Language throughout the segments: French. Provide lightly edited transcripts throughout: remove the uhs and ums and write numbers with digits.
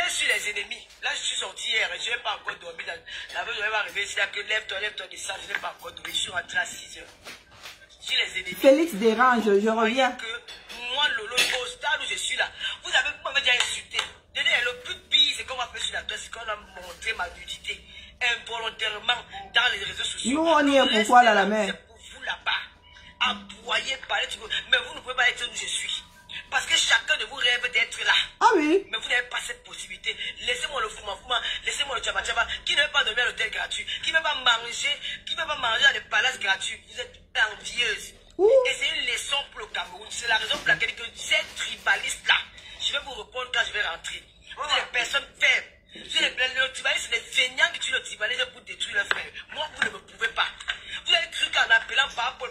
je suis les ennemis. Là, je suis sorti hier et je n'ai pas encore dormi. La veille, je vais m'arriver ici, que lève-toi, descends. Je n'ai pas encore dormi. Je suis rentré à 6 heures. Je suis les ennemis. Félix dérange, je reviens. Que moi, Lolo, au stade où je suis là, vous m'avez déjà insulté. Le plus pire, c'est qu'on m'a fait sur la toile, c'est qu'on a montré ma nudité involontairement dans les réseaux sociaux. Nous, on y est pourquoi là, la mère? C'est pour vous là-bas. Aboyer, parler, mais vous ne pouvez pas être où je suis. Parce que chacun de vous rêve d'être là. Ah oui. Mais vous n'avez pas cette possibilité. Laissez-moi le fouma-fouma, laissez-moi le tchaba-tchaba, qui ne veut pas dormir à l'hôtel gratuit, qui ne veut pas manger dans les palaces gratuits. Vous êtes envieuse. Et c'est une leçon pour le Cameroun. C'est la raison pour laquelle que ces tribalistes-là, je vais vous répondre quand je vais rentrer. Vous êtes des personnes faibles. Le tribaliste, c'est des feignants qui tuent le tribaliste pour détruire leur frère. Moi, vous ne me pouvez pas. Vous avez cru qu'en appelant par pour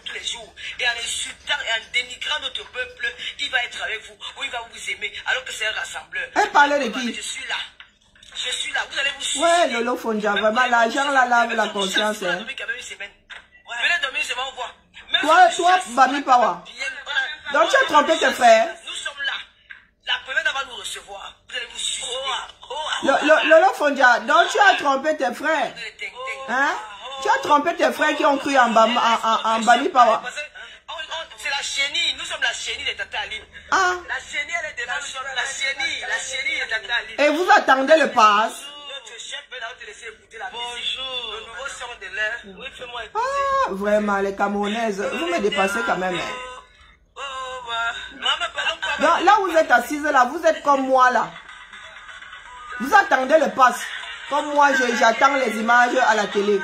tous les jours, et en insultant et en dénigrant notre peuple, il va être avec vous, ou il va vous aimer, alors que c'est un rassembleur. Elle parlait de qui? Je suis là. Je suis là. Vous allez vous suicider. Ouais, Lolo Fonja, vraiment, l'argent là lave la conscience. Vous avez dormi quand même une semaine. Venez dormir une semaine, on voit. Toi, Babi Pawa. Donc tu as trompé tes frères. Nous sommes là. La première va nous recevoir. Vous allez vous suicider. Lolo Fonja, donc tu as trompé tes frères. Hein? Tu as trompé tes frères qui ont cru en Babi Pawa. C'est la chenille. Nous sommes la chenille de Tata Aline. Ah. La chenille, elle est de la chenille de Tata Aline. Et vous attendez le pass. Notre chef va te laisser écouter la musique. Bonjour. Le nouveau son de l'air. Oui, fais-moi écouter. Ah, vraiment, les Camerounaises, vous me dépassez quand même. Donc, là, vous êtes assises là, vous êtes comme moi là. Vous attendez le pass. Comme moi, j'attends les images à la télé.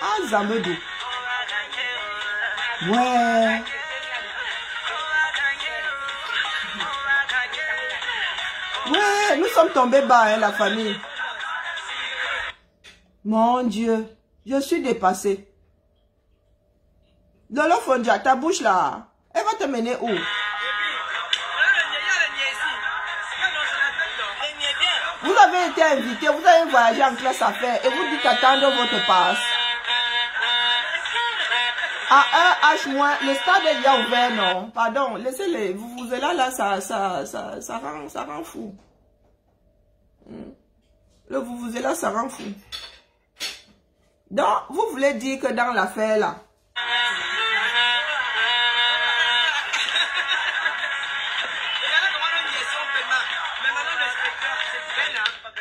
Ah, Zambedou. Ouais. Ouais, nous sommes tombés bas, hein, la famille. Mon Dieu, je suis dépassée. Lolo Fonja, ta bouche là, elle va te mener où? Vous avez été invité, vous avez voyagé en classe à faire et vous dites attendre votre passe. À 1H-, le stade est déjà ouvert, non? Pardon, laissez-les. Vous êtes là, ça rend fou. Le vous êtes là, ça rend fou. Donc, vous voulez dire que dans l'affaire là,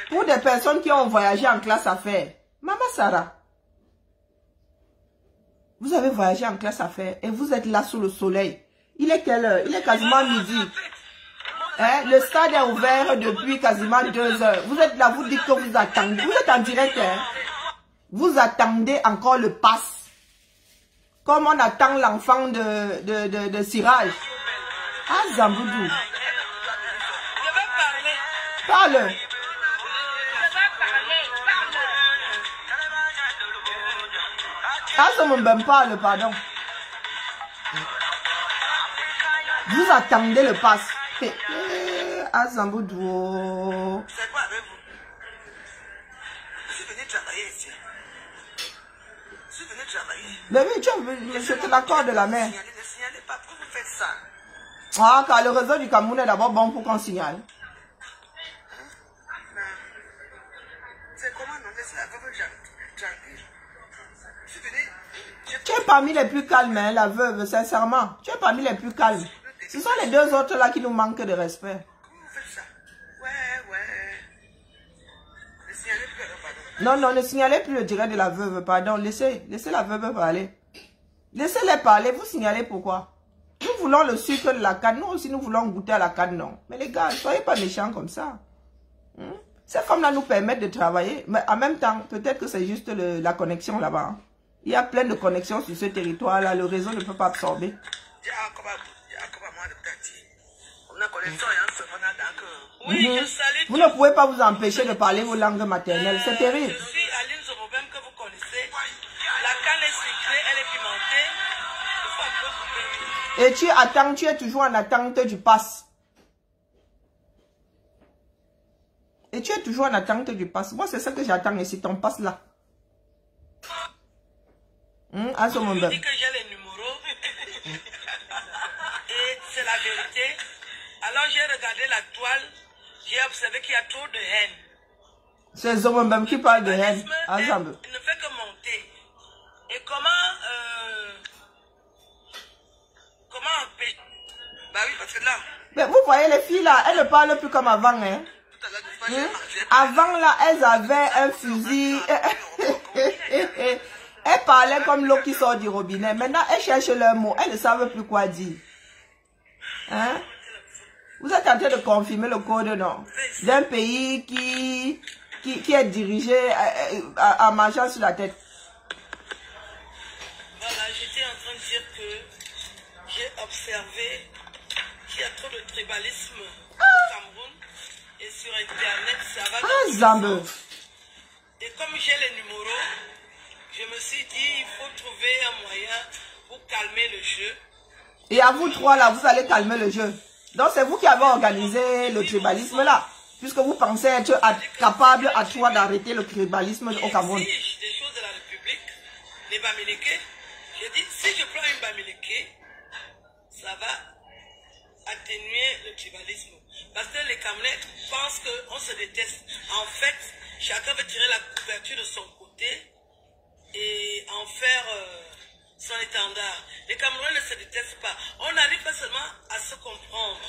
pour des personnes qui ont voyagé en classe affaires, Maman Sarah, vous avez voyagé en classe affaires et vous êtes là sous le soleil. Il est quelle heure? Il est quasiment midi. Hein? Le stade est ouvert depuis quasiment 2 heures. Vous êtes là, vous dites que vous attendez. Vous êtes en direct. Hein? Vous attendez encore le pass. Comme on attend l'enfant de Siraj. Ah, Zamboudou. Parle. Ah, ça me même parle, pardon. Vous attendez le pass. Ah, Zamboudou. C'est quoi avec vous? Je suis venu travailler ici. Je suis venu travailler. Mais oui, je te l'accorde de la main. Ne signalez pas. Pourquoi vous faites ça? Ah, car le réseau du Cameroun est d'abord bon pour qu'on signale. C'est comment non? C'est la veuve tranquille. Je suis venu. Tu es parmi les plus calmes, hein, la veuve, sincèrement. Tu es parmi les plus calmes. Ce sont les 2 autres là qui nous manquent de respect. Comment vous faites ça? Ouais. Ne signalez plus alors, pardon. Non, ne signalez plus le direct de la veuve, pardon. Laissez la veuve parler. Laissez-les parler, vous signalez pourquoi? Nous voulons le sucre de la canne, nous aussi nous voulons goûter à la canne, non. Mais les gars, soyez pas méchants comme ça. Ces femmes-là nous permettent de travailler, mais en même temps, peut-être que c'est juste la connexion là-bas. Il y a plein de connexions sur ce territoire-là, le réseau ne peut pas absorber. Oui, je salue. Vous ne pouvez pas vous empêcher de parler vos langues maternelles, c'est terrible. Je suis Aline Zorobem que vous connaissez. La canne est sucrée, elle est pimentée. Il faut un peu couper. Et tu attends, tu es toujours en attente du pass. Et tu es toujours en attente du pass. Moi, c'est ça que j'attends ici, ton pass là. À ce moment-là. Je dis que j'ai les numéros. Et c'est la vérité. Alors j'ai regardé la toile. J'ai observé qu'il y a trop de haine. C'est Zomambem qui parle de haine. Il ne fait que monter. Et comment empêcher? Bah oui, parce que là... Mais vous voyez les filles là, elles ne parlent plus comme avant. Hein? Avant là, elles avaient un fusil. Elles parlaient comme l'eau qui sort du robinet. Maintenant, elles cherchent leurs mots. Elles ne savent plus quoi dire. Hein? Vous êtes en train de confirmer le code, non? D'un pays qui est dirigé en marchant sur la tête. Voilà, j'étais en train de dire que j'ai observé qu'il y a trop de tribalisme au Cameroun. Et sur Internet, ça va Zambe. Et comme j'ai les numéros, je me suis dit, il faut trouver un moyen pour calmer le jeu. Et à vous trois là, vous allez calmer le jeu. Donc c'est vous qui avez organisé le tribalisme là. Puisque vous pensez être capable à toi d'arrêter le tribalisme au Cameroun. Des choses de la République, les Bamileke, j'ai dit, si je prends une Bamileke, ça va atténuer le tribalisme. Parce que les Camerounais pensent qu'on se déteste. En fait, chacun veut tirer la couverture de son côté et en faire son étendard. Les Camerounais ne se détestent pas. On n'arrive pas seulement à se comprendre.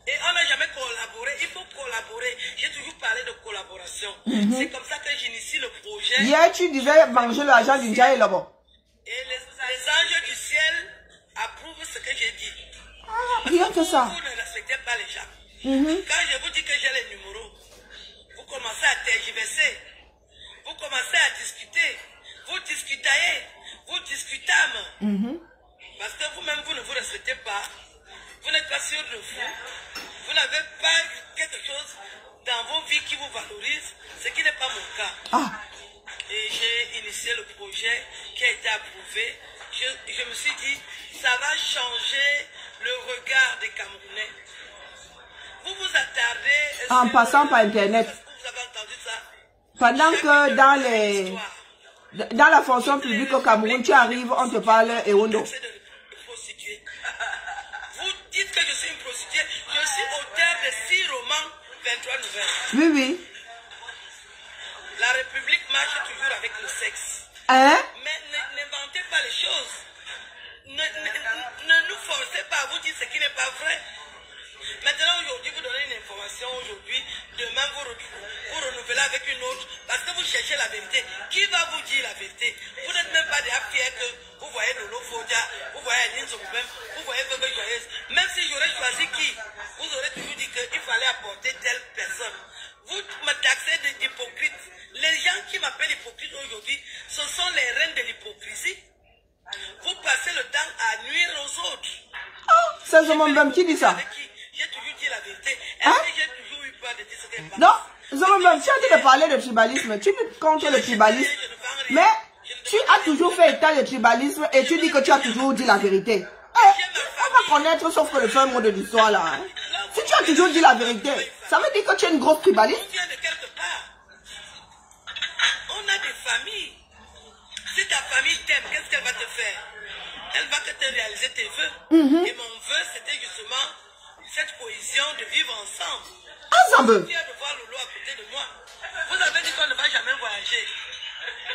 Et on n'a jamais collaboré. Il faut collaborer. J'ai toujours parlé de collaboration. C'est comme ça que j'initie le projet. Hier, tu disais manger l'argent du Ndiaye là-bas. Et les anges du ciel approuvent ce que j'ai dit. Rien que ça. Vous ne respectez pas les gens. Quand je vous dis que j'ai les numéros, vous commencez à tergiverser. Vous commencez à discuter. Vous discutez. Vous discutâmes. Parce que vous-même, vous ne vous respectez pas. Vous n'êtes pas sûr de vous. Vous n'avez pas quelque chose dans vos vies qui vous valorise, ce qui n'est pas mon cas. Et j'ai initié le projet qui a été approuvé. Je me suis dit, ça va changer le regard des Camerounais. Vous vous attardez... En passant par Internet. Vous avez entendu ça? Pendant que dans la fonction publique au Cameroun, tu arrives, on te parle et on doit. Vous dites que je suis une prostituée. Je suis auteur de 6 romans, 23 nouvelles. Oui, oui. La République marche toujours avec le sexe. Hein? Mais n'inventez pas les choses. Ne nous forcez pas à vous dire ce qui n'est pas vrai. Maintenant, aujourd'hui, vous donnez une information. Aujourd'hui, demain, vous renouvelez avec une autre. Parce que vous cherchez la vérité. Qui va vous dire la vérité? Vous n'êtes même pas déjà fiers que vous voyez Lolo Fodia, vous voyez Aline Zomubem, vous voyez Bebe Joyeuse. Même si j'aurais choisi qui, vous aurez toujours dit qu'il fallait apporter telle personne. Vous me taxez d'hypocrite. Les gens qui m'appellent hypocrite aujourd'hui, ce sont les reines de l'hypocrisie. Vous passez le temps à nuire aux autres. C'est Zomambem qui dit ça. J'ai toujours dit la vérité. J'ai toujours eu peur de dire ce qu'elle parle. Non, Zomambem, tu as dit de parler de tribalisme. Tu luttes contre le tribalisme. Mais tu as toujours fait état de tribalisme et tu dis que tu as toujours dit la vérité. On va connaître sauf que le fin mot de l'histoire là. Hein. Si tu as toujours dit la vérité, ça veut dire que tu es une grosse tribaliste. On vient de quelque part. On a des familles. Si ta famille t'aime, qu'est-ce qu'elle va te faire? Elle va que te réaliser tes vœux. Et mon vœu, c'était justement cette cohésion de vivre ensemble. Ensemble. Je suis fier de voir Lolo à côté de moi. Vous avez dit qu'on ne va jamais voyager.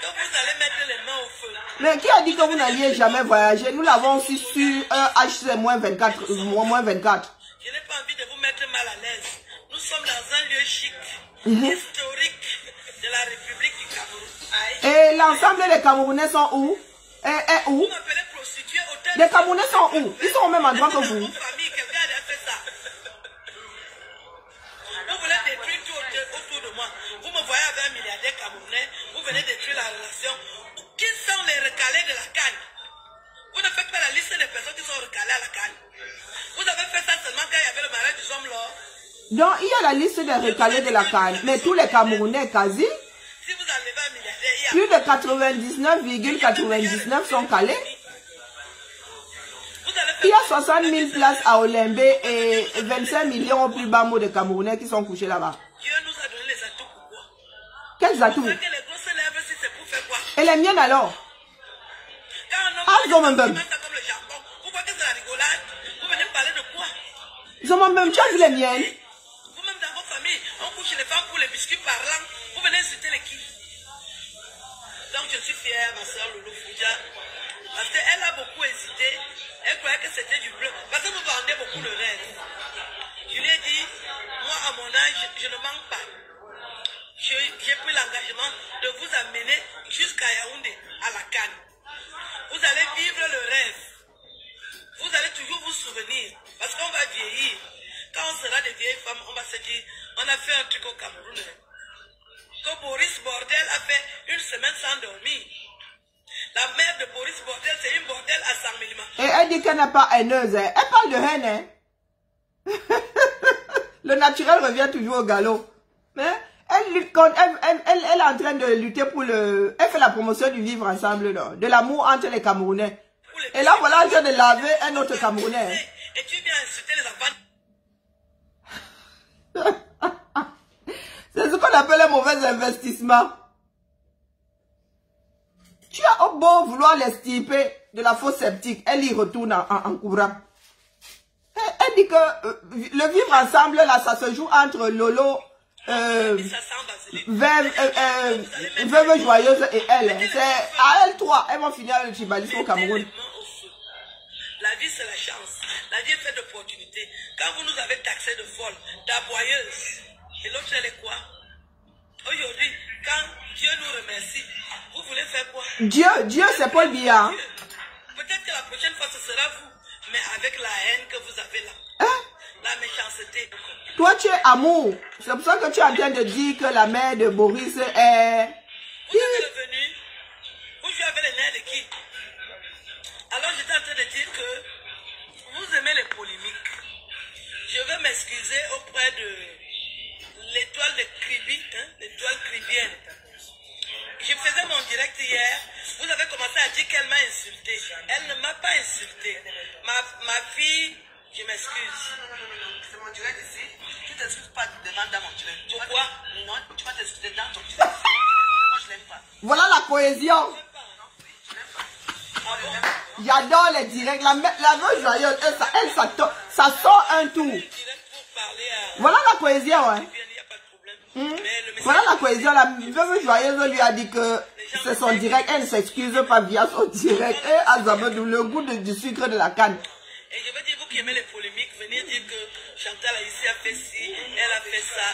Donc vous allez mettre les mains au feu. Mais qui a dit que vous n'alliez jamais voyager? Nous l'avons aussi su HC-24. Je n'ai pas envie de vous mettre mal à l'aise. Nous sommes dans un lieu chic, historique de la République du Cameroun. Et l'ensemble des Camerounais sont où? Où? Vous m'appelez prostituée, hôtel. Les Camerounais sont où? Ils sont au même endroit que vous. Famille, quelqu'un a fait ça. Vous voulez détruire tout autour de moi. Vous me voyez avec un milliardaire camerounais. Vous venez détruire la relation. Qui sont les recalés de la canne? Vous ne faites pas la liste des personnes qui sont recalées à la canne. Vous avez fait ça seulement quand il y avait le mariage du homme là. Donc, il y a la liste des recalés de la canne. Mais tous les Camerounais, quasi, Si vous enlevez un milliardaire, plus de 99,99 sont calés. Il y a 60 000 places à Olembe et 25 millions au plus bas mot de Camerounais qui sont couchés là-bas. Dieu nous a donné les atouts pour quoi? Quels atouts? Que les grosses lèvres, si c'est pour faire quoi? Et les miennes alors? Quand un homme Ah, Zomambem. met ça comme le jambon, vous voyez que c'est la rigolade? Vous venez me parler de quoi? Zomambem, tu as vu les miennes? Vous-même dans vos familles, couche les femmes pour les biscuits parlants. Vous venez insulter les qui? Donc je suis fière, ma soeur Loulou Foudia. Parce qu'elle a beaucoup hésité. Elle croyait que c'était du bleu. Parce que vous vendez beaucoup le rêve. Je lui ai dit, moi à mon âge, je ne manque pas. J'ai pris l'engagement de vous amener jusqu'à Yaoundé, à la Cannes. Vous allez vivre le rêve. Vous allez toujours vous souvenir. Parce qu'on va vieillir. Quand on sera des vieilles femmes, on va se dire, on a fait un truc au Cameroun. Que Boris Bordel a fait une semaine sans dormir. La mère de Boris Bordel, c'est une bordel à 100 000 mains. Et elle dit qu'elle n'est pas haineuse. Hein. Elle parle de haine. Hein. Le naturel revient toujours au galop. Mais elle est en train de lutter pour le... Elle fait la promotion du vivre ensemble, là, de l'amour entre les Camerounais. Et là, voilà, en train de laver un autre Camerounais. Hein. Et tu viens insulter les enfants. C'est ce qu'on appelle un mauvais investissement. Tu as beau vouloir l'extirper de la fosse septique, elle y retourne en courant. Elle dit que le vivre ensemble, là, ça se joue entre Lolo, Veuve Joyeuse et elle. Hein. C'est à elles trois, elles vont finir le tribalisme au Cameroun. La vie, c'est la chance. La vie est faite d'opportunités. Quand vous nous avez taxé de folle, d'aboyeuse, et l'autre, elle est quoi? Aujourd'hui, quand Dieu nous remercie, vous voulez faire quoi? Dieu, c'est Paul Biya. Peut-être que la prochaine fois, ce sera vous, mais avec la haine que vous avez là. Hein? La méchanceté. Toi, tu es amour. C'est pour ça que tu es en train de dire que la mère de Boris est... Vous êtes revenu, vous jouez avec les nerfs de qui? Alors, j'étais en train de dire que vous aimez les polémiques. Je veux m'excuser auprès de l'étoile de Kribi, hein, l'étoile kribienne. Je faisais mon direct hier. Vous avez commencé à dire qu'elle m'a insulté. Elle ne m'a pas insulté. Ma fille, je m'excuse. C'est mon direct ici. Tu t'excuses pas devant dans mon direct. Pourquoi? Non, tu vas t'excuser dans ton direct. Moi, je l'aime pas. Voilà la cohésion. J'adore les directs. La veuve joyeuse, ça sort un tour. Voilà la cohésion, hein. Voilà la cohésion. La veuve joyeuse lui a dit que c'est son direct. Elle ne s'excuse pas via son direct. Et Azabadou, le goût du sucre de la canne. Et je veux dire, vous qui aimez les polémiques, venir dire que Chantal Aïssi a fait ci, elle a fait ça.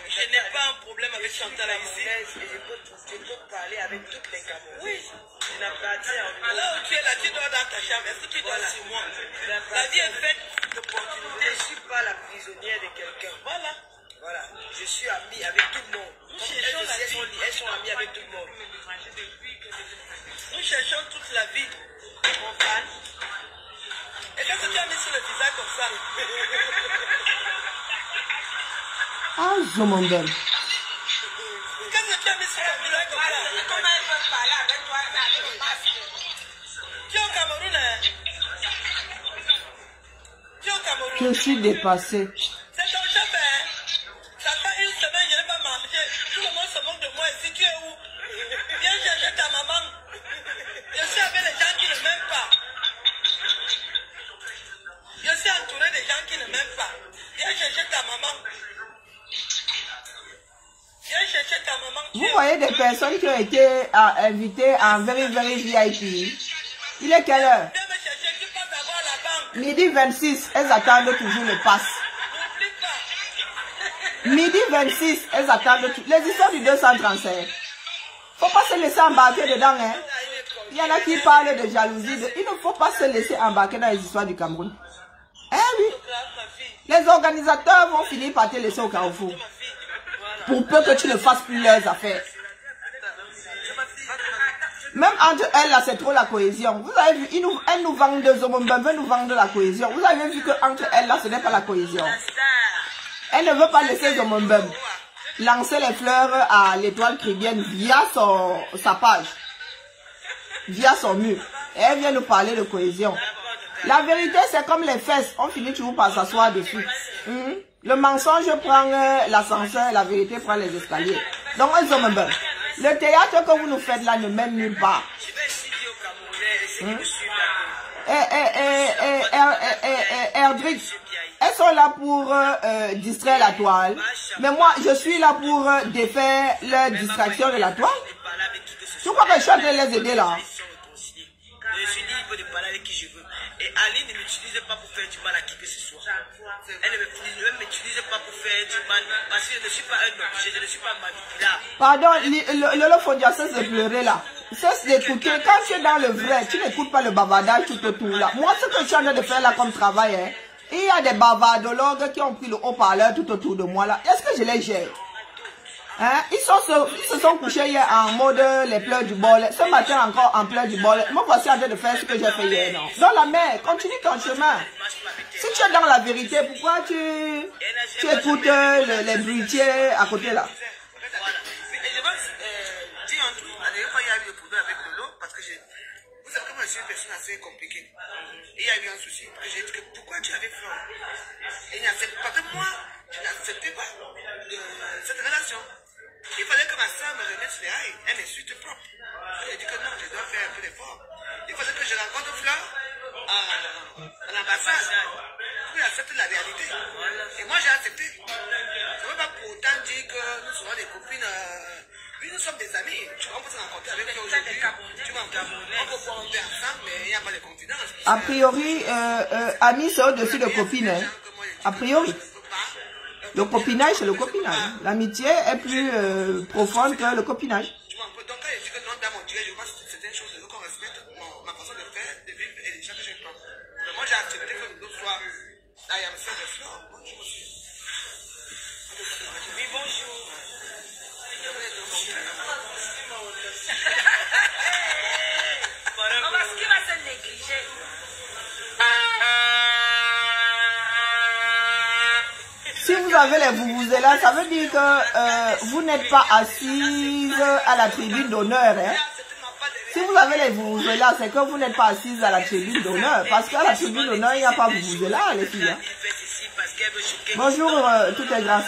Je n'ai pas un problème avec Chantal Aïssi. Je peux parler avec toutes les Camerounaises. Oui. Alors tu es là, tu dors dans ta chambre. Est-ce que tu dors sur moi? La vie est faite d'opportunités. Je ne suis pas la prisonnière de quelqu'un. Voilà. Voilà. Je suis amie avec tout le monde. Nous cherchons la vie. Elles sont amies avec tout le monde. Nous cherchons toute la vie. Mon fan. Et qu'est-ce que tu as mis sur le visage comme ça? Ah, Zomondel. Qu'est-ce que tu as mis sur le visage comme ça? Comment elles peuvent parler avec toi avec le masque? Tu es au Cameroun, hein? Tu es au Cameroun? Je suis dépassé. C'est ton chef, hein? Ça fait une semaine, je n'ai pas mangé. Tout le monde se moque de moi. Et si tu es où? Viens chercher ta maman. Je suis avec les gens qui ne m'aiment pas. Je suis entouré des gens qui ne m'aiment pas. Viens chercher ta maman. Viens chercher ta maman. Vous voyez des personnes qui ont été invitées en very VIP. Il est quelle heure? Viens me chercher, tu passes d'abord la banque. Midi 26, elles attendent toujours le pass. N'oublie pas. Midi 26, elles attendent tout. Les histoires du 235. Faut pas se laisser embarquer dedans, hein. Il y en a qui parlent de jalousie. Il ne faut pas se laisser embarquer dans les histoires du Cameroun. Eh oui. Les organisateurs vont finir par te laisser au carrefour. Pour peu que tu ne fasses plus leurs affaires. Même entre elles, là, c'est trop la cohésion. Vous avez vu, elles nous vendent de Zomombem, veulent nous vendre la cohésion. Vous avez vu que entre elles, là, ce n'est pas la cohésion. Elle ne veut pas laisser Zomombem lancer les fleurs à l'étoile kribienne via sa page. Via son mur. Et elle vient nous parler de cohésion. La vérité, c'est comme les fesses. On finit toujours par s'asseoir dessus. Le mensonge prend l'ascenseur, la vérité prend les escaliers. Donc, elles ont même. Le théâtre que vous nous faites là ne mène nulle part. Erdrick, elles sont là pour distraire la toile. Mais moi, je suis là pour défaire la distraction de la toile. Tu crois que je suis en train de les aider là? Je suis libre de parler avec qui je veux. Et Aline ne m'utilise pas pour faire du mal à qui que ce soit. Elle ne m'utilise pas pour faire du mal. Parce que je ne suis pas un objet, je ne suis pas manipulable. Pardon, Lolo Fondia, cesse de pleurer là. Cesse d'écouter. Quand tu es dans le vrai, tu n'écoutes pas le bavardage tout autour là. Moi, ce que je suis en train de faire là comme travail, hein, il y a des bavardologues qui ont pris le haut-parleur tout autour de moi là. Est-ce que je les gère? Hein? Ils se sont couchés hier en mode les pleurs du bol. Ce matin encore en pleurs du bol. Moi voici en train de faire ce que j'ai fait hier. Non? Dans la mer, continue ton chemin. Si tu es dans la vérité, pourquoi tu écoutes les bruitiers à côté là? Vous savez comment je suis une personne assez compliquée. Et il y a eu un souci. J'ai dit que pourquoi tu avais Flore? Et il n'accepte pas que moi, je n'acceptais pas cette relation. Il fallait que ma soeur me remette les rails. Elle m'insulte propre. J'ai dit que non, je dois faire un peu d'effort. Il fallait que je rencontre Flore à l'ambassade pour qu'elle accepte la réalité. Et moi j'ai accepté. Je ne veux pas pour autant dire que nous serons des copines. Oui, nous sommes des amis. On peut se rencontrer avec eux aujourd'hui. Tu vois, on peut boire un verre ensemble, mais il n'y a pas de confidence. A priori, amis, c'est au-dessus de copines. Hein. A priori. Le copinage, c'est le copinage. L'amitié est plus profonde que le copinage. Tu vois, donc quand je dis que non, dans mon dieu, je vois que c'est une chose qu'on respecte ma façon de faire, de vivre et de chaque chose. Moi, j'ai accepté que nous soient I am so de Flore. Bonjour, monsieur. Oui, bonjour. Parce qu'il va se négliger. Si vous avez les vuvuzelas, ça veut dire que vous n'êtes pas assise à la tribune d'honneur. Hein? Si vous avez les vuvuzelas, c'est que vous n'êtes pas assise à la tribune d'honneur. Parce qu'à la tribune d'honneur, il n'y a pas vuvuzela, les filles. Hein? Bonjour, toutes les grâces.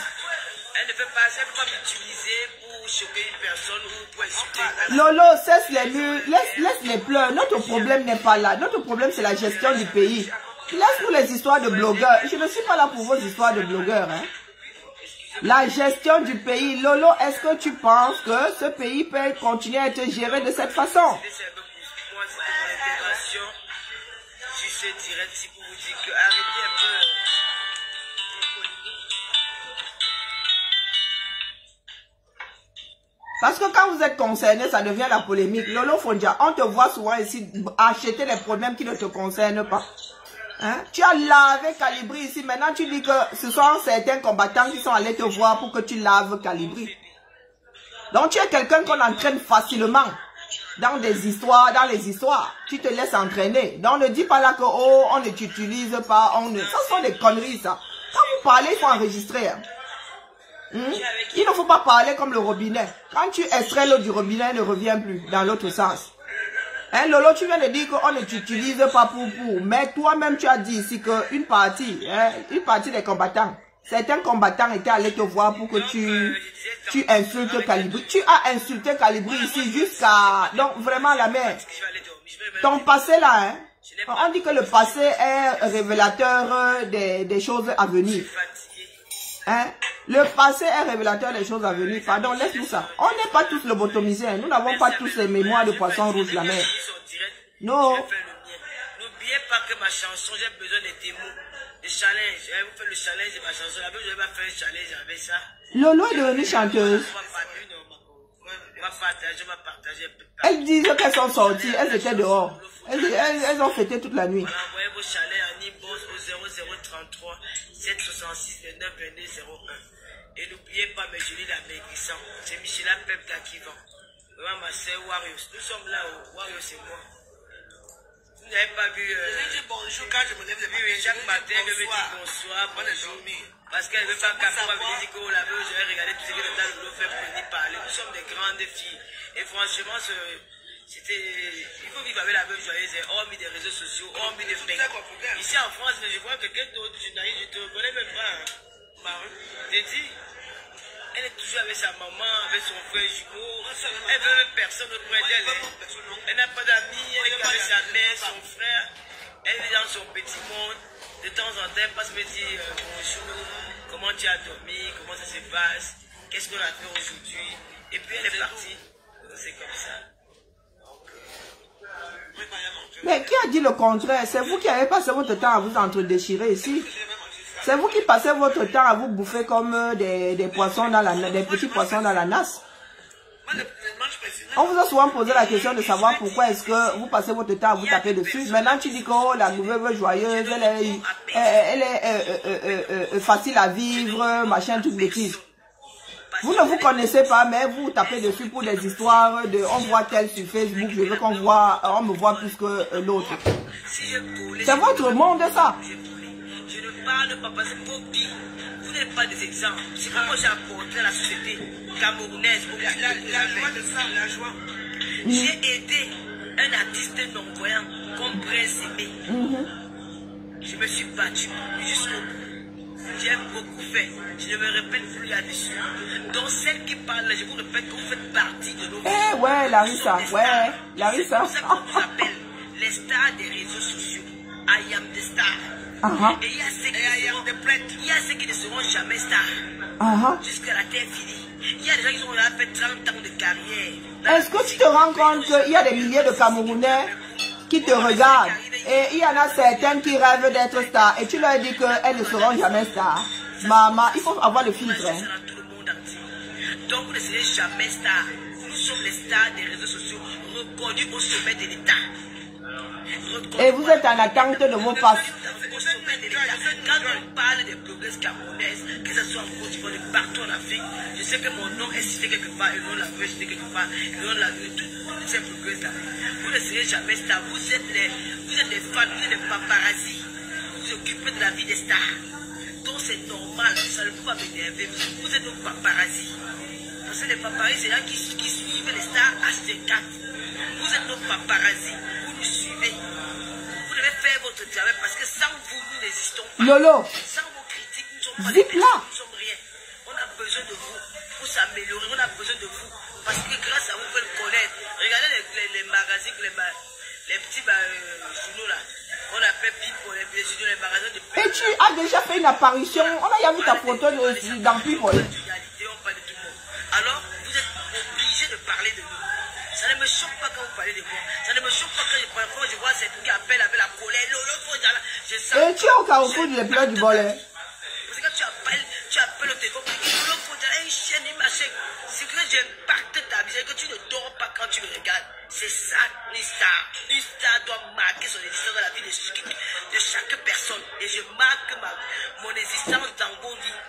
Elle ne peut pas m'utiliser pour choquer une personne ou pour insulter. Lolo, cesse les murs, laisse les pleurs. Notre problème n'est pas là. Notre problème, c'est la gestion du pays. Laisse-nous les histoires de blogueurs. Je ne suis pas là pour vos histoires de blogueurs. Hein. La gestion du pays. Lolo, est-ce que tu penses que ce pays peut continuer à être géré de cette façon? Moi, c'est mon intégration. Je suis direct si vous dites que arrêtez un peu. Parce que quand vous êtes concerné, ça devient la polémique. Lolo Fondia, on te voit souvent ici acheter les problèmes qui ne te concernent pas. Hein? Tu as lavé Calibri ici. Maintenant, tu dis que ce sont certains combattants qui sont allés te voir pour que tu laves Calibri. Donc, tu es quelqu'un qu'on entraîne facilement dans des histoires, dans les histoires. Tu te laisses entraîner. Donc, ne dis pas là que, oh, on ne t'utilise pas. Ça sont des conneries, ça. Quand vous parlez, il faut enregistrer. Hein? Il ne faut pas parler comme le robinet. Quand tu extrais l'eau du robinet, elle ne revient plus dans l'autre sens. Hein, Lolo, tu viens de dire qu'on ne t'utilise pas pour. Mais toi-même, tu as dit ici qu'une partie des combattants, certains combattants étaient allés te voir pour que tu insultes Calibri. Tu as insulté Calibri ici jusqu'à... Donc, vraiment, la mère. Ton passé là, hein, on dit que le passé est révélateur des choses à venir. Hein? Le passé est révélateur des choses à venir. Pardon, laisse-nous ça. On n'est pas tous lobotomisés. Hein. Nous n'avons pas tous les mémoires de poisson rouge la mer. Non. N'oubliez pas que ma chanson, j'ai besoin de démos, de challenge. Vous faites le challenge de ma chanson. La même, je vais pas faire un challenge avec ça. Lolo est devenue chanteuse. Elles disent qu'elles sont sorties. Elles étaient dehors. Elles ont fêté toute la nuit. Envoyez vos chalets en inbox au 0033 766 29 22 01. Et n'oubliez pas mes jolis d'Américains. C'est Michela Pepta qui vend. Vraiment, ma sœur Warriors. Nous sommes là, Warriors, c'est moi. Vous n'avez pas vu. Je dis bonjour quand je me lève le matin. Oui, chaque matin, elle me dit bonsoir, bonjour. Parce qu'elle ne veut pas qu'après, elle me dit que la veille, je vais regarder tout ce que le temps de faire pour venir parler. Nous sommes des grandes filles. Et franchement, il faut vivre avec la veuve joyeuse, hormis des réseaux sociaux, hormis des fake. Ici en France, je vois quelqu'un d'autre, je ne te reconnais même pas. Je dis, elle est toujours avec sa maman, avec son frère jumeau. Elle veut même personne auprès d'elle. Elle n'a pas d'amis, elle est avec sa mère, son frère. Elle est dans son petit monde. De temps en temps, elle passe me dire bonjour, comment tu as dormi, comment ça se passe, qu'est-ce qu'on a fait aujourd'hui. Et puis elle est partie. C'est comme ça. Mais qui a dit le contraire? C'est vous qui avez passé votre temps à vous entre-déchirer ici. C'est vous qui passez votre temps à vous bouffer comme des poissons dans des petits poissons dans la nasse. On vous a souvent posé la question de savoir pourquoi est-ce que vous passez votre temps à vous taper dessus. Maintenant tu dis que oh, la nouvelle joyeuse, elle est facile à vivre, machin, toute bêtise. Vous ne vous connaissez pas, mais vous tapez dessus pour des histoires de on voit tel sur Facebook, je veux qu'on voit, on me voit plus que l'autre. C'est votre monde ça. Je ne parle pas parce que vous n'êtes pas des exemples. C'est comment j'ai apporté à la société camerounaise. La joie de ça, la joie. J'ai aidé un artiste non-voyant comme Prince Aimé. Je me suis battu jusqu'au bout. J'ai beaucoup fait. Je ne me répète plus là-dessus. Donc celle qui parle, je vous répète que vous faites partie de nos vies. Eh ouais, Larissa, ouais, Larissa. C'est pour ça qu'on vous appelle les stars des réseaux sociaux. I am the star. Et il y a ceux qui ne seront jamais stars. Jusqu'à la terre finie. Il y a des gens qui ont fait 30 ans de carrière. Est-ce que tu te rends compte qu'il y a des milliers de Camerounais qui te regardent et il y en a certaines qui rêvent d'être stars et tu leur dis qu'elles ne seront jamais stars? Maman, il faut avoir le filtre. Donc vous ne serez jamais stars. Nous sommes les stars des réseaux sociaux reconnus au sommet de l'État. Et vous êtes en attente de vos passes. Quand on parle des blogueuses camerounaises, que ce soit en Côte d'Ivoire, partout en Afrique, je sais que mon nom est cité quelque part, et l'on l'a vu cité quelque part, et l'on l'a vu toutes ces blogueuses-là. Vous ne serez jamais stars. Vous êtes les fans, vous êtes les paparazzi. Vous vous occupez de la vie des stars. Donc c'est normal, ça ne peut pas m'énerver. Vous êtes nos paparazzi. Parce que les paparazzi, c'est là qui suivent les stars H24. Vous êtes nos paparazzi. Vous nous suivez. Vous devez faire votre travail parce que sans vous, nous n'existons pas. Lolo. Sans vos critiques, nous ne sommes pas des personnes, nous ne sommes rien. On a besoin de vous pour s'améliorer. On a besoin de vous parce que grâce à vous, vous pouvez le connaître. Regardez les magazines, les petits journaux là. On appelle People, les journaux, les magasins de paix. Et tu as déjà fait une apparition. On a vu ta photo dans People. Alors, vous êtes obligé de parler de nous. Ça ne me choque pas quand vous parlez de moi. Ça ne me choque pas quand je vois cette qui appelle avec la colère. Et tu es au carrefour du plat du bol. Parce que tu appelles au téléphone. Un chien, une machin. C'est que j'impacte ta vie. C'est que tu ne dors pas quand tu me regardes. C'est ça, une star. Une star doit marquer son existence dans la vie de chaque personne. Et je marque mon existence dans vos vies.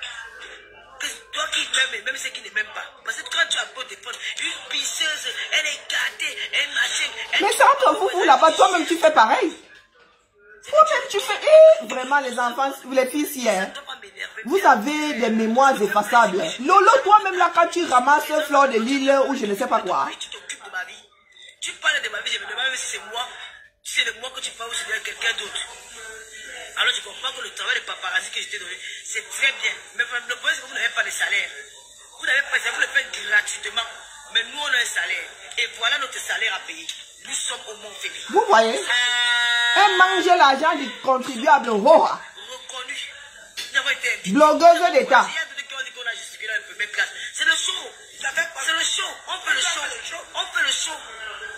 Toi qui m'aimes, même ceux qui ne m'aiment pas. Parce que quand tu as beau dépendre, une pisseuse, elle est gâtée, elle machin. Mais c'est entre vous là-bas, toi-même tu fais pareil. Toi-même tu fais. Vraiment les enfants, les filles ici, hein, vous avez des mémoires effaçables. Lolo, toi-même là, quand tu ramasses fleur de l'île ou je ne sais pas quoi. Tu t'occupes de ma vie. Tu parles de ma vie, je me demande si c'est moi. Si c'est de moi que tu parles ou c'est de quelqu'un d'autre. Alors je comprends que le travail de paparazzi que je t'ai donné, c'est très bien. Mais le problème c'est que vous n'avez pas de salaire. Vous n'avez pas de salaire, vous le faites gratuitement. Mais nous on a un salaire. Et voilà notre salaire à payer. Nous sommes au Mont Félix. Vous voyez, elle mange l'argent du contribuable. Reconnu. Nous avons été blogueuse d'État. C'est le show. C'est le show. On fait le show. On fait le show.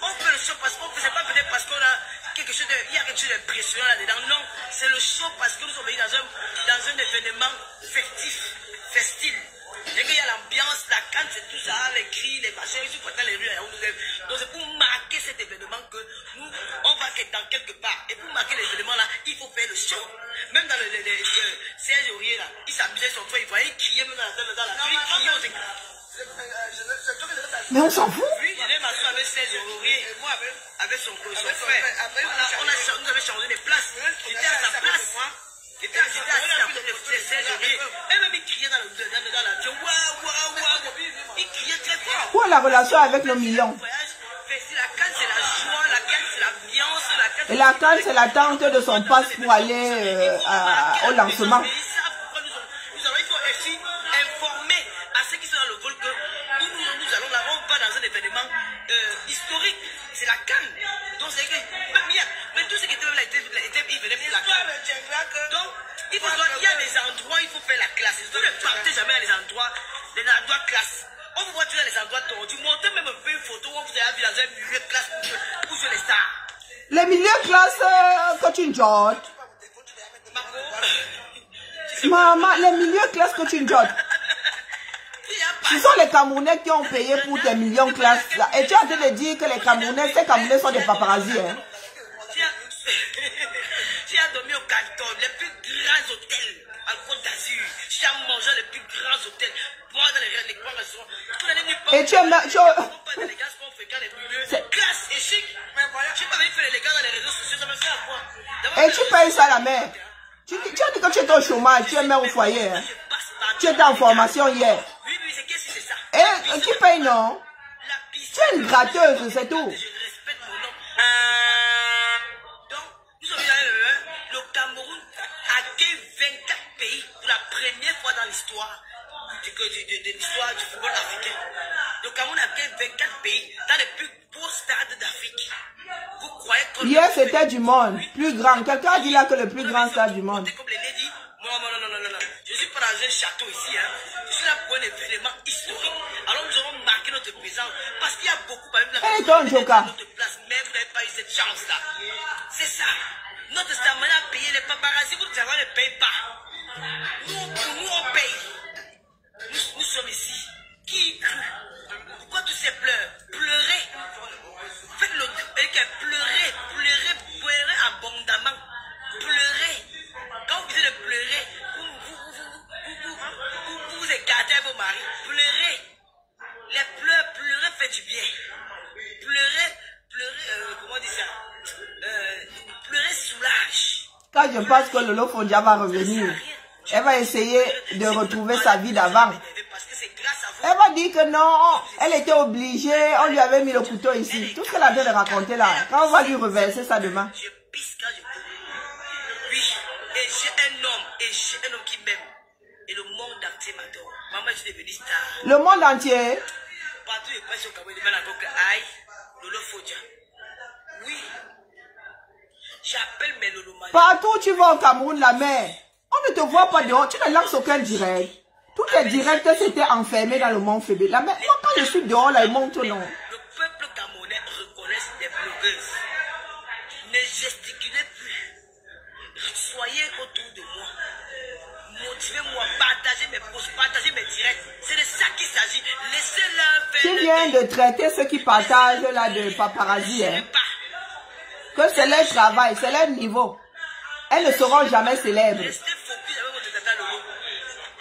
On fait le show parce qu'on ne faisait pas peut-être parce qu'on a quelque chose de, il y a quelque chose d'impressionnant là-dedans. Non, c'est le show parce que nous sommes venus dans un événement festif. Et qu'il y a l'ambiance, la canne, c'est tout ça, les cris, les machins, ils sont les rues. Donc c'est pour marquer cet événement que nous, on va dans quelque part. Et pour marquer l'événement là, il faut faire le show. Même dans les Serge Aurier là, il s'amusait son frère, il voyait crier même dans la rue, il criait aux écrans. Mais on s'en fout. Oui, je l'ai m'asseoir avec Serge Aurier et moi avec son frère. Nous avons changé de place. J'étais à sa place. J'étais assis à côté de Serge Aurier. Et même il criait dans la rue. Il criait très fort. Quoi la relation avec le million? La canne c'est la joie, la canne c'est l'ambiance. Et la canne c'est l'attente de son passe pour aller au lancement. Nous avons aussi informé à ceux qui sont dans le vol que nous allons là, on va dans un événement historique. C'est la CAN. Donc c'est que mais tout ce qui était là, il venait pour la CAN. Donc il y a des endroits, il faut faire la classe. Vous ne partez jamais à des endroits classe. On vous voit dans les endroits tordus. Montez même un peu une photo où vous avez vu dans un milieu de classe pour jouer les stars. Les milieux classe coaching George. Maman, les milieux classe coaching George. Ce sont les Camerounais qui ont payé pour tes millions classes. Et tu as de dire que les Camerounais, ces Camerounais sont des paparazzis. Hein? Tu as dormi au Canton, les plus grands hôtels en Côte d'Azur. Tu as mangé les plus grands hôtels. Boire dans les grands restaurants. Et tu es classe et chic. Je n'ai pas envie de faire l'élégance dans les réseaux sociaux. Ça me fait à quoi? Et tu payes ça la mère. Tu as dit que tu étais au chômage, tu es mère au foyer. Hein? Tu étais en formation hier. Oui, c'est qu'est-ce que c'est ça? Et qui paye non? Tu es une gratteuse, c'est tout. Je respecte mon nom. Donc, nous sommes le Cameroun accueille 24 pays pour la première fois dans l'histoire de l'histoire du football africain. Le Cameroun accueille 24 pays dans les plus beaux stades d'Afrique. Vous croyez que... Hier, c'était du monde. Plus grand. Quelqu'un a dit là que le plus grand stade du monde. Comme les ladies. Non. Je ne suis pas dans un château ici. Hein. Je suis là pour un événement historique. Alors nous allons marquer notre présence. Parce qu'il y a beaucoup, par exemple, notre place. Mais vous n'avez pas eu cette chance-là. C'est ça. Notre stamina a payé les paparazzi. Vous ne les payez pas. Nous, on paye. Nous sommes ici. Qui crut? Pourquoi tous ces pleurs? Pleurez. Faites le pleurez abondamment. Pleurez. Quand vous dites de pleurer, vous écartez vos maris. Pleurez. Les pleurs, pleurer fait du bien. Pleurer, comment on dit ça? Pleurer soulage. Quand je pense que Lolo Fondia va revenir, elle va essayer de retrouver sa vie d'avant. Elle va dire que non, elle était obligée, on lui avait mis le couteau ici. Tout ce qu'elle a de raconter là, quand on va lui reverser ça demain. Je pisse quand je peux. Oui, et j'ai un homme qui m'aime. Et le monde entier m'adore. Maman, je suis devenue star. Le monde entier? Partout, je passe au Cameroun, je m'appelle que aïe, Lolo Fondia. Oui. J'appelle mes Lolo Mali. Partout où tu vas au Cameroun, la mère, on ne te voit pas dehors, tu ne lances aucun direct. Tous les directs s'étaient enfermés dans le monde faible. La mère, moi quand je suis dehors, là, ils montent non. Le peuple camerounais reconnaît des blogueuses. Ne gesticulez plus. Soyez autour de moi. Motivez-moi, partagez mes posts, partagez mes directs. C'est de ça qu'il s'agit. Laissez-leur faire. Tu viens de traiter ceux qui partagent là de paparazzi. Hein? Que c'est leur travail, c'est leur niveau. Elles ne seront jamais célèbres. Restez focus avec votre tata Lolo.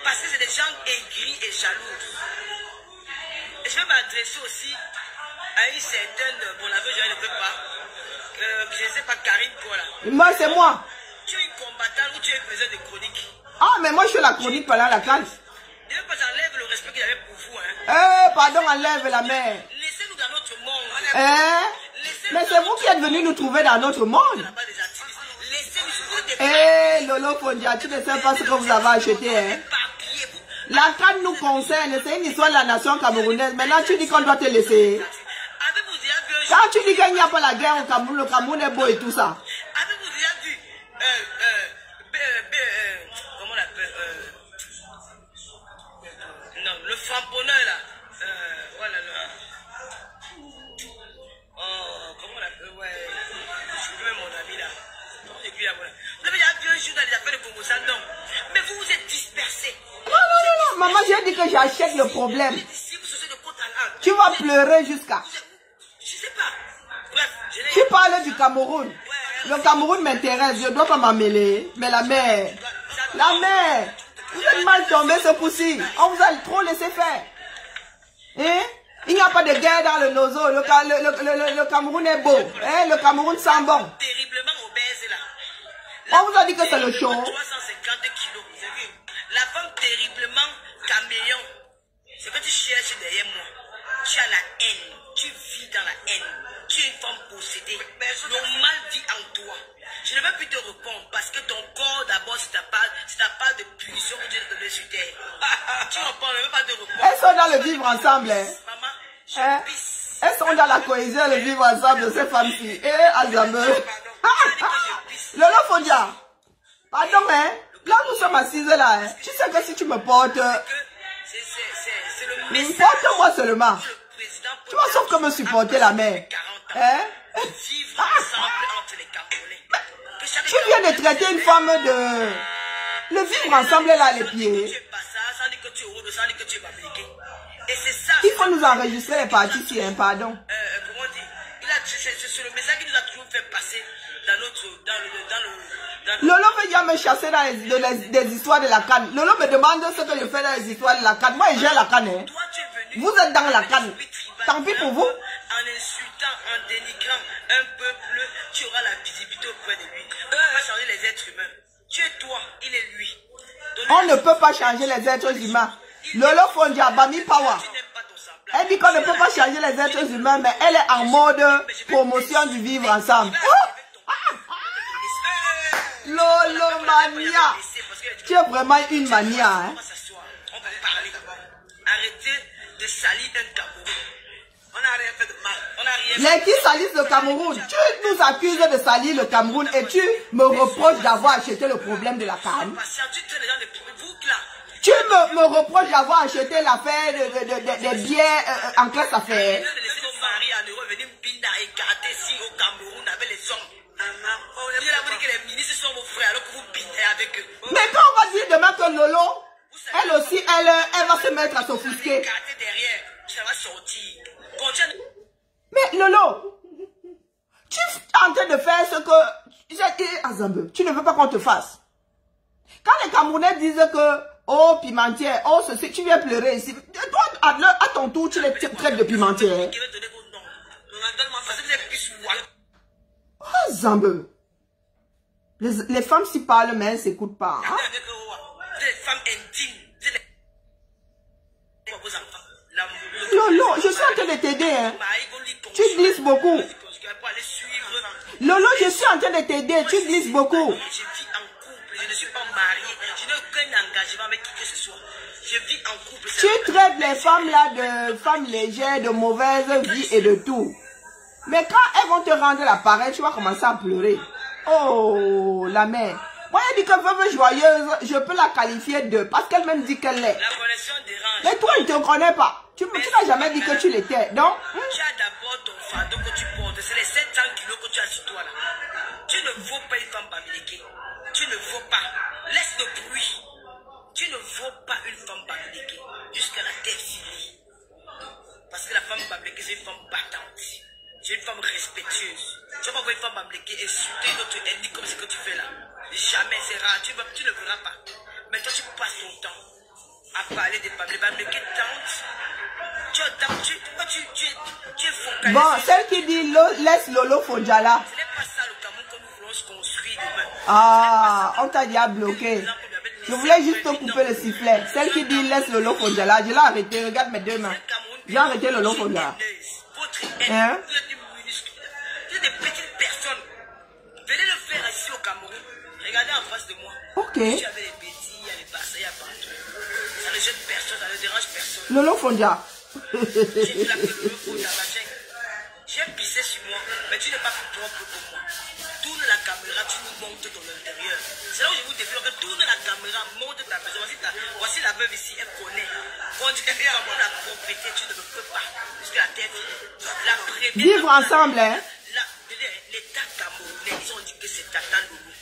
Parce que c'est des gens aigris et jaloux. Et je vais m'adresser aussi à une certaine, bon la je ne peux pas, je ne sais pas, Karine quoi là. Moi c'est moi. Tu es une combattante ou tu es faiseur de chronique? Ah mais moi je fais la chronique pendant la classe. Ne pas enlève le respect qu'il avait pour vous. Hein. Pardon, enlève la mère. Laissez-nous dans notre monde. Mais c'est vous qui êtes venu nous trouver dans notre monde. Lolo Fondia, tu ne sais pas ce que vous avez acheté. Hein? La canne nous concerne, c'est une histoire de la nation camerounaise. Maintenant, tu dis qu'on doit te laisser. Quand tu dis qu'il n'y a pas la guerre au Cameroun, le Cameroun est beau et tout ça. Avez-vous déjà vu comment on l'appelle non, le frapponneur là. Voilà là. Oh, comment on l'appelle? Ouais. Je suis même mon ami là. Vous avez déjà vu un jour dans les affaires de promotion? Non. Mais vous vous êtes dispersés. Non. Maman, j'ai dit que j'achète le problème. Si vous sortez de côte à l'âne. Tu vas pleurer jusqu'à. Je sais pas. Bref. Tu parles du Cameroun. Le Cameroun m'intéresse. Je ne dois pas m'emmêler. Mais la mère. Vous êtes mal tombé ce coup-ci. On vous a trop laissé faire. Hein? Il n'y a pas de guerre dans le Nozo. Le Cameroun est beau. Hein? Le Cameroun sent bon. Terriblement obèse là. On vous a dit que c'est le show. 350 kilos. Vous avez vu? La femme terriblement caméléon. C'est que tu cherches derrière moi. Tu as la haine. Tu vis dans la haine. tu es une femme possédée. Le mal vit en toi. Je ne vais plus te répondre parce que ton corps, d'abord, c'est ta part de punition que Dieu t'a donnée sur terre. Tu reprends, je ne vais pas te répondre. Elles sont dans le vivre ensemble. Hein. Maman, je pisse. Elles sont dans la cohésion, le vivre ensemble de ces femmes-ci. Eh, Azambe. Lolo Fondia. Pardon, hein. Là, nous sommes assises là. Hein. Tu sais que si tu me portes... Porte-moi seulement. Tu vas sauf que me supporter la mère. Hein? Tu viens de traiter une femme de... Le vivre ensemble là, les pieds. Il faut nous enregistrer les parties ici, hein, pardon. Comment dire? C'est le message qui nous a toujours fait passer dans notre... Lolo veut bien me chasser dans des histoires de la canne. Lolo me demande ce que je fais dans les histoires de la canne. Moi, j'ai la canne. Hein. Vous êtes dans la canne. Tant pis pour vous. En insultant, en dénigrant un peuple, tu auras la visibilité auprès de lui. On va changer les êtres humains. Tu es toi, il est lui. On ne peut pas changer les êtres humains. Lolo Fondia, Bami Power. Elle dit qu'on ne peut pas changer les êtres humains, mais elle est en mode promotion du vivre ensemble. Lolo mania. Tu es vraiment une mania. Hein? On va parler. Arrêtez de salir un Cameroun. On n'a rien fait de mal. On n'a rien Les qui salissent le Cameroun. Tu nous accuses de salir le Cameroun et tu me reproches d'avoir acheté le problème de la canne. Tu me reproches d'avoir acheté l'affaire des biens en classe affaires. Mais quand on va dire demain que Lolo, elle aussi, elle va se mettre à s'offusquer. Mais Lolo, tu es en train de faire ce que... Azambe, tu ne veux pas qu'on te fasse. Quand les Camerounais disent que, oh, pimentière, oh, ceci, tu viens pleurer ici. Toi, à ton tour, tu les traites de pimentière. Oh, Zambe. Les femmes s'y parlent, mais elles ne s'écoutent pas. Hein? Les femmes intimes. Lolo, je suis en train de t'aider. Hein. Tu glisses beaucoup. Lolo, je suis en train de t'aider. Tu glisses beaucoup. Je vis en couple. Je ne suis pas mariée. Je n'ai aucun engagement avec qui que ce soit. Je vis en couple. Tu traites les femmes là de femmes légères, de mauvaise vie et de tout. Mais quand elles vont te rendre l'appareil, tu vas commencer à pleurer. Oh, la mère. Moi, elle dit que veuve joyeuse, je peux la qualifier de... Parce qu'elle même dit qu'elle l'est. La connexion dérange. Mais toi, il ne te connaît pas. Tu n'as jamais dit que tu l'étais. Donc, tu as d'abord ton fardeau que tu portes. C'est les 700 kilos que tu as sur toi là. Tu ne vaux pas une femme bamileke. Tu ne vaux pas. Laisse le bruit. Tu ne vaux pas une femme bamileke. Jusqu'à la tête finie. Parce que la femme bamileke, c'est une femme battante. C'est une femme respectueuse. Tu vas pas voir une femme bamileke insulter une autre ethnie comme ce que tu fais là. Jamais, c'est rare. Tu ne verras pas. Mais toi, tu passes ton temps à parler des bamileke tante. Tu es focalisé. bon, celle qui dit laisse Lolo Fondia là. Ce n'est pas ça le Cameroun que nous voulons se construire demain. Ah, on t'a déjà bloqué. Je voulais juste te couper le sifflet. Celle qui dit laisse Lolo Fondia là, je l'ai arrêté. Regarde mes deux mains. J'ai arrêté Lolo Fondia. Hein? Vous êtes minuscule. Vous êtes des petites personnes. Venez le faire ici au Cameroun. Regardez en face de moi. Ok. Tu avais les bêtises, il y a les bassins, il y a partout. Ça ne gêne personne, ça ne dérange personne. Lolo Fondia. J'ai pissé sur moi, mais tu n'es pas plus propre que moi. Tourne la caméra, tu nous montres ton intérieur. C'est là où je vous développe. Tourne la caméra, montre ta maison. Voici la veuve ici, elle connaît. Quand tu fais vraiment la propriété, tu ne peux pas. Puisque la tête, la première. Vivre ensemble, hein. L'État camerounais, ils ont dit que c'est Tata Loulou.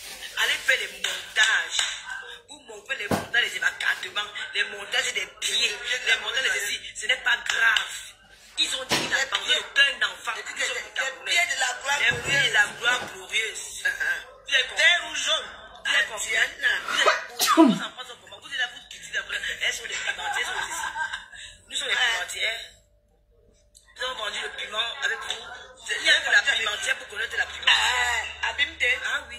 Allez faire les montages. Vous montez les montages, les évacuements, les montages des pieds, les montages des ici. Ce n'est pas grave. Ils ont dit qu'il n'a pas aucun enfant. Les pieds de la gloire glorieuse. Les pieds de la gloire glorieuse. Vous êtes vert ou jaune. Vous êtes confiant. Vous êtes enfants sont comment. Vous êtes là, vous quittez d'après. Elles sont les pimentières, sont ici. Nous sommes les pimentières. Nous avons vendu le piment avec vous. Il y a la pimentière pour connaître la pimentière. Abimte. Ah oui.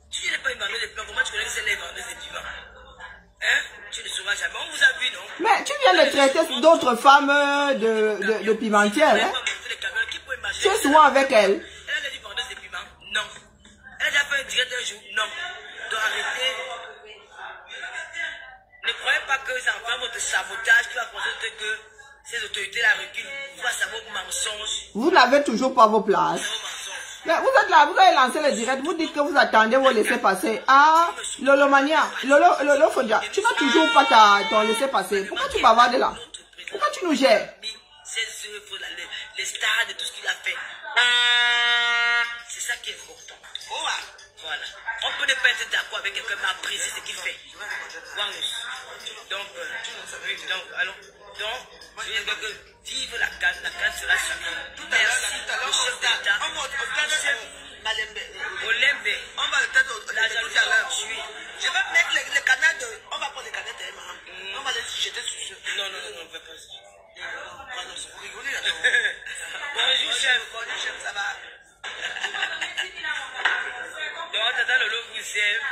Tu n'es pas une vendeuse de piment. Comment tu connais que c'est les vendeuses de piment? Hein? Tu ne sauras jamais. On vous a vu, non? Mais tu viens de traiter d'autres femmes de pimentières. Hein? Tu es souvent avec elle. Elle a déjà dit vendeuse de piment? Non. Elle a déjà fait un direct un jour? Non. Donc arrêtez. Ne croyez pas que ça va votre sabotage qui va constater que ces autorités-là reculent face à vos mensonges. Vous n'avez toujours pas vos places. Mais vous êtes là, vous avez lancé le direct, vous dites que vous attendez, vous laissez passer. Ah, Lolo Mania, Lolo Fondia, tu n'as toujours pas ton laissé passer. Pourquoi tu vas de là? Pourquoi tu nous gères? Ses œuvres, les stars de tout ce qu'il a fait. C'est ça qui est important. Voilà. On peut ne pas être d'accord avec quelqu'un, mais apprécier ce qu'il fait. Donc, allons. Donc, je veux dire que vive la canne sera chacun. Merci, le chef d'État. Olembe. On va le tête la jalousie à l'heure. Je vais mettre les canards de. On va prendre les canards de Emma. On va les jeter sur ce. Non, on ne fait pas ça. Bonjour, chef. Bonjour, chef, ça va? Donc, tata Lolo vous aime.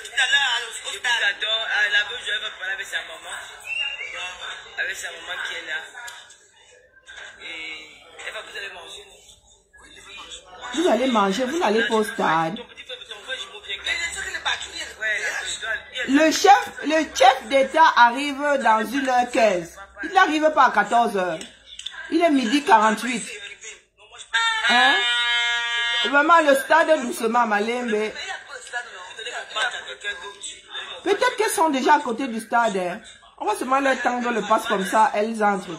Tout à l'heure, au stade. J'adore. La veuve, je vais parler avec sa maman. Avec sa maman qui est là. Et elle va vous aller manger. Oui, je veux manger. Vous allez manger, vous n'allez pas au stade. Le chef d'État arrive dans 1h15. Il n'arrive pas à 14h. Il est midi 48. Hein? Vraiment, le stade doucement, Malembe. Peut-être qu'elles sont déjà à côté du stade. Hein? On va seulement leur tendre le passe comme ça, elles entrent.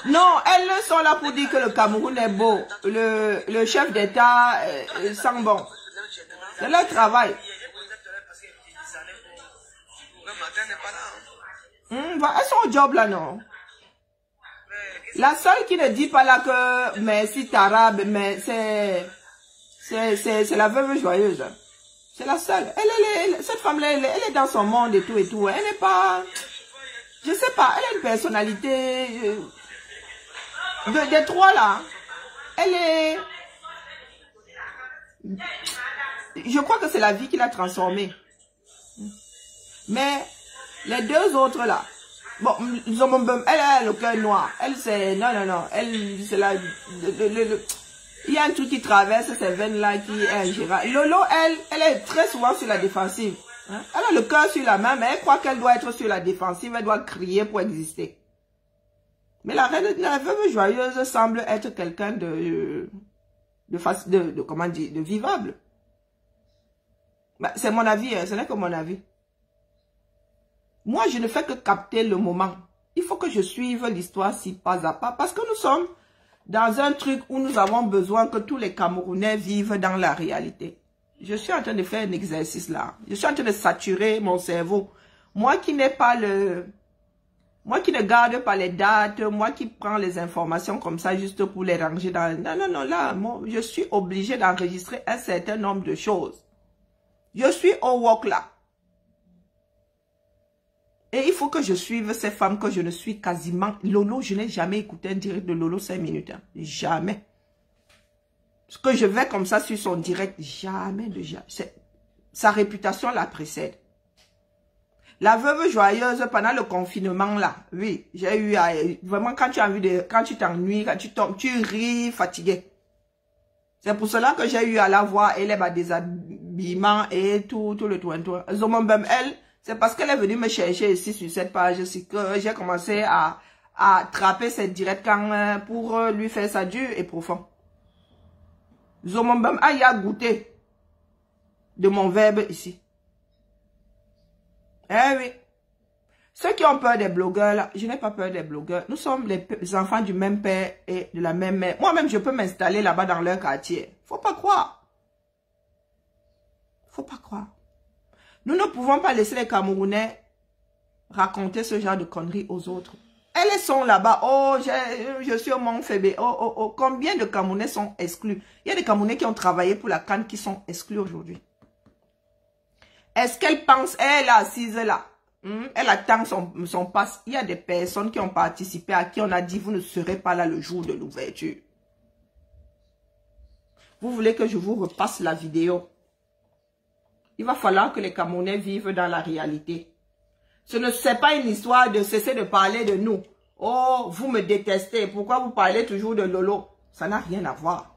Non, elles sont là pour dire que le Cameroun est beau. Le chef d'État sent bon. C'est leur travail. Elles sont au job là, non? La seule qui ne dit pas là que merci Tarab, mais c'est la veuve joyeuse. C'est la seule. Cette femme-là, elle est dans son monde et tout. Elle n'est pas... Je sais pas, elle a une personnalité... des trois là. Elle est... Je crois que c'est la vie qui l'a transformée. Mais les deux autres là... Bon, elle a le cœur noir. Elle c'est... Non. Elle, c'est la... Il y a un truc qui traverse ces veines-là qui est ingérable. Lolo, elle est très souvent sur la défensive. Hein? Elle a le cœur sur la main, mais elle croit qu'elle doit être sur la défensive. Elle doit crier pour exister. Mais la veuve joyeuse semble être quelqu'un de comment dire, de vivable. Bah, c'est mon avis, hein, ce n'est que mon avis. Moi, je ne fais que capter le moment. Il faut que je suive l'histoire si pas à pas. Parce que nous sommes dans un truc où nous avons besoin que tous les Camerounais vivent dans la réalité. Je suis en train de faire un exercice là. Je suis en train de saturer mon cerveau. Moi qui n'ai pas moi qui ne garde pas les dates, moi qui prends les informations comme ça juste pour les ranger dans... Non, là, moi, je suis obligé d'enregistrer un certain nombre de choses. Je suis au walk là. Et il faut que je suive ces femmes que je ne suis quasiment... Lolo, je n'ai jamais écouté un direct de Lolo 5 minutes. Hein. Jamais. Ce que je vais comme ça sur son direct, jamais déjà. Sa réputation la précède. La veuve joyeuse pendant le confinement là, oui, j'ai eu vraiment quand tu as vu quand tu t'ennuies, quand tu tombes, tu ris fatigué. C'est pour cela que j'ai eu à la voir, elle est des habillements et tout le tout. Zomombem, elle, c'est parce qu'elle est venue me chercher ici sur cette page, c'est que j'ai commencé à attraper cette direct quand pour lui faire ça dur et profond. Zomombem, il a goûté de mon verbe ici. Eh oui. Ceux qui ont peur des blogueurs, là, je n'ai pas peur des blogueurs. Nous sommes les enfants du même père et de la même mère. Moi-même, je peux m'installer là-bas dans leur quartier. Faut pas croire. Faut pas croire. Nous ne pouvons pas laisser les Camerounais raconter ce genre de conneries aux autres. Elles sont là-bas. Oh, je suis au Mont Fébé. Oh. Combien de Camerounais sont exclus? Il y a des Camerounais qui ont travaillé pour la CAN qui sont exclus aujourd'hui. Est-ce qu'elle pense, elle est assise là, elle attend son passe. Il y a des personnes qui ont participé, à qui on a dit, vous ne serez pas là le jour de l'ouverture. Vous voulez que je vous repasse la vidéo? Il va falloir que les Camerounais vivent dans la réalité. Ce n'est pas une histoire de cesser de parler de nous. Oh, vous me détestez. Pourquoi vous parlez toujours de Lolo? Ça n'a rien à voir.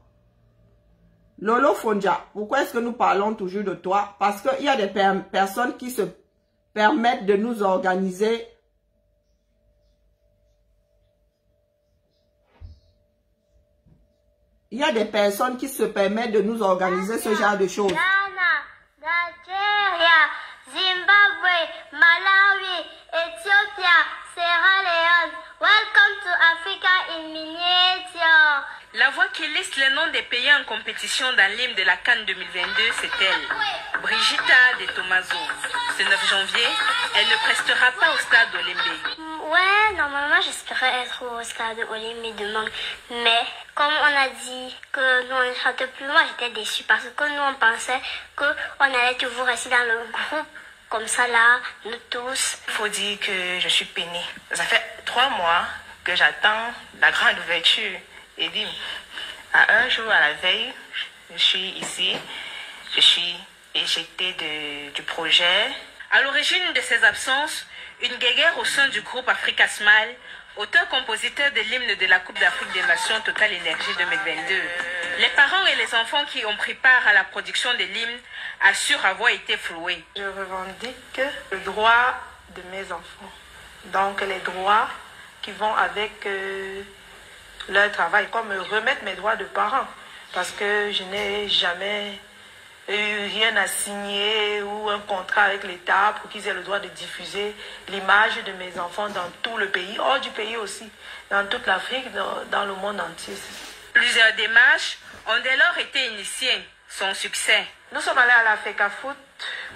Lolo Fonja, pourquoi est-ce que nous parlons toujours de toi? Parce qu'il y a des personnes qui se permettent de nous organiser. Il y a des personnes qui se permettent de nous organiser ce genre de choses. Ghana, Nigeria, Zimbabwe, Malawi, Ethiopia, Sierra Leone. Welcome to Africa in miniature. La voix qui liste les noms des pays en compétition dans l'hymne de la CAN 2022, c'est elle, Brigitta De Tomaso. Ce 9 janvier, elle ne prestera pas au stade Olembe. Ouais, normalement j'espérais être au stade Olembe demain. Mais comme on a dit que nous on ne chantait plus, moi j'étais déçue parce que nous on pensait qu'on allait toujours rester dans le groupe. Comme ça là, nous tous. Il faut dire que je suis peinée. Ça fait 3 mois que j'attends la grande ouverture. Et dit, à un jour, à la veille, je suis ici, je suis éjectée du projet. À l'origine de ces absences, une guéguerre au sein du groupe Africa Smile, auteur-compositeur de l'hymne de la Coupe d'Afrique des Nations Total Énergie 2022. Les parents et les enfants qui ont pris part à la production de l'hymne assurent avoir été floués. Je revendique le droit de mes enfants. Donc les droits qui vont avec leur travail, comme me remettre mes droits de parents. Parce que je n'ai jamais eu rien à signer ou un contrat avec l'État pour qu'ils aient le droit de diffuser l'image de mes enfants dans tout le pays, hors du pays aussi, dans toute l'Afrique, dans le monde entier. Plusieurs démarches ont dès lors été initiées. Son succès. Nous sommes allés à la FECAFOOT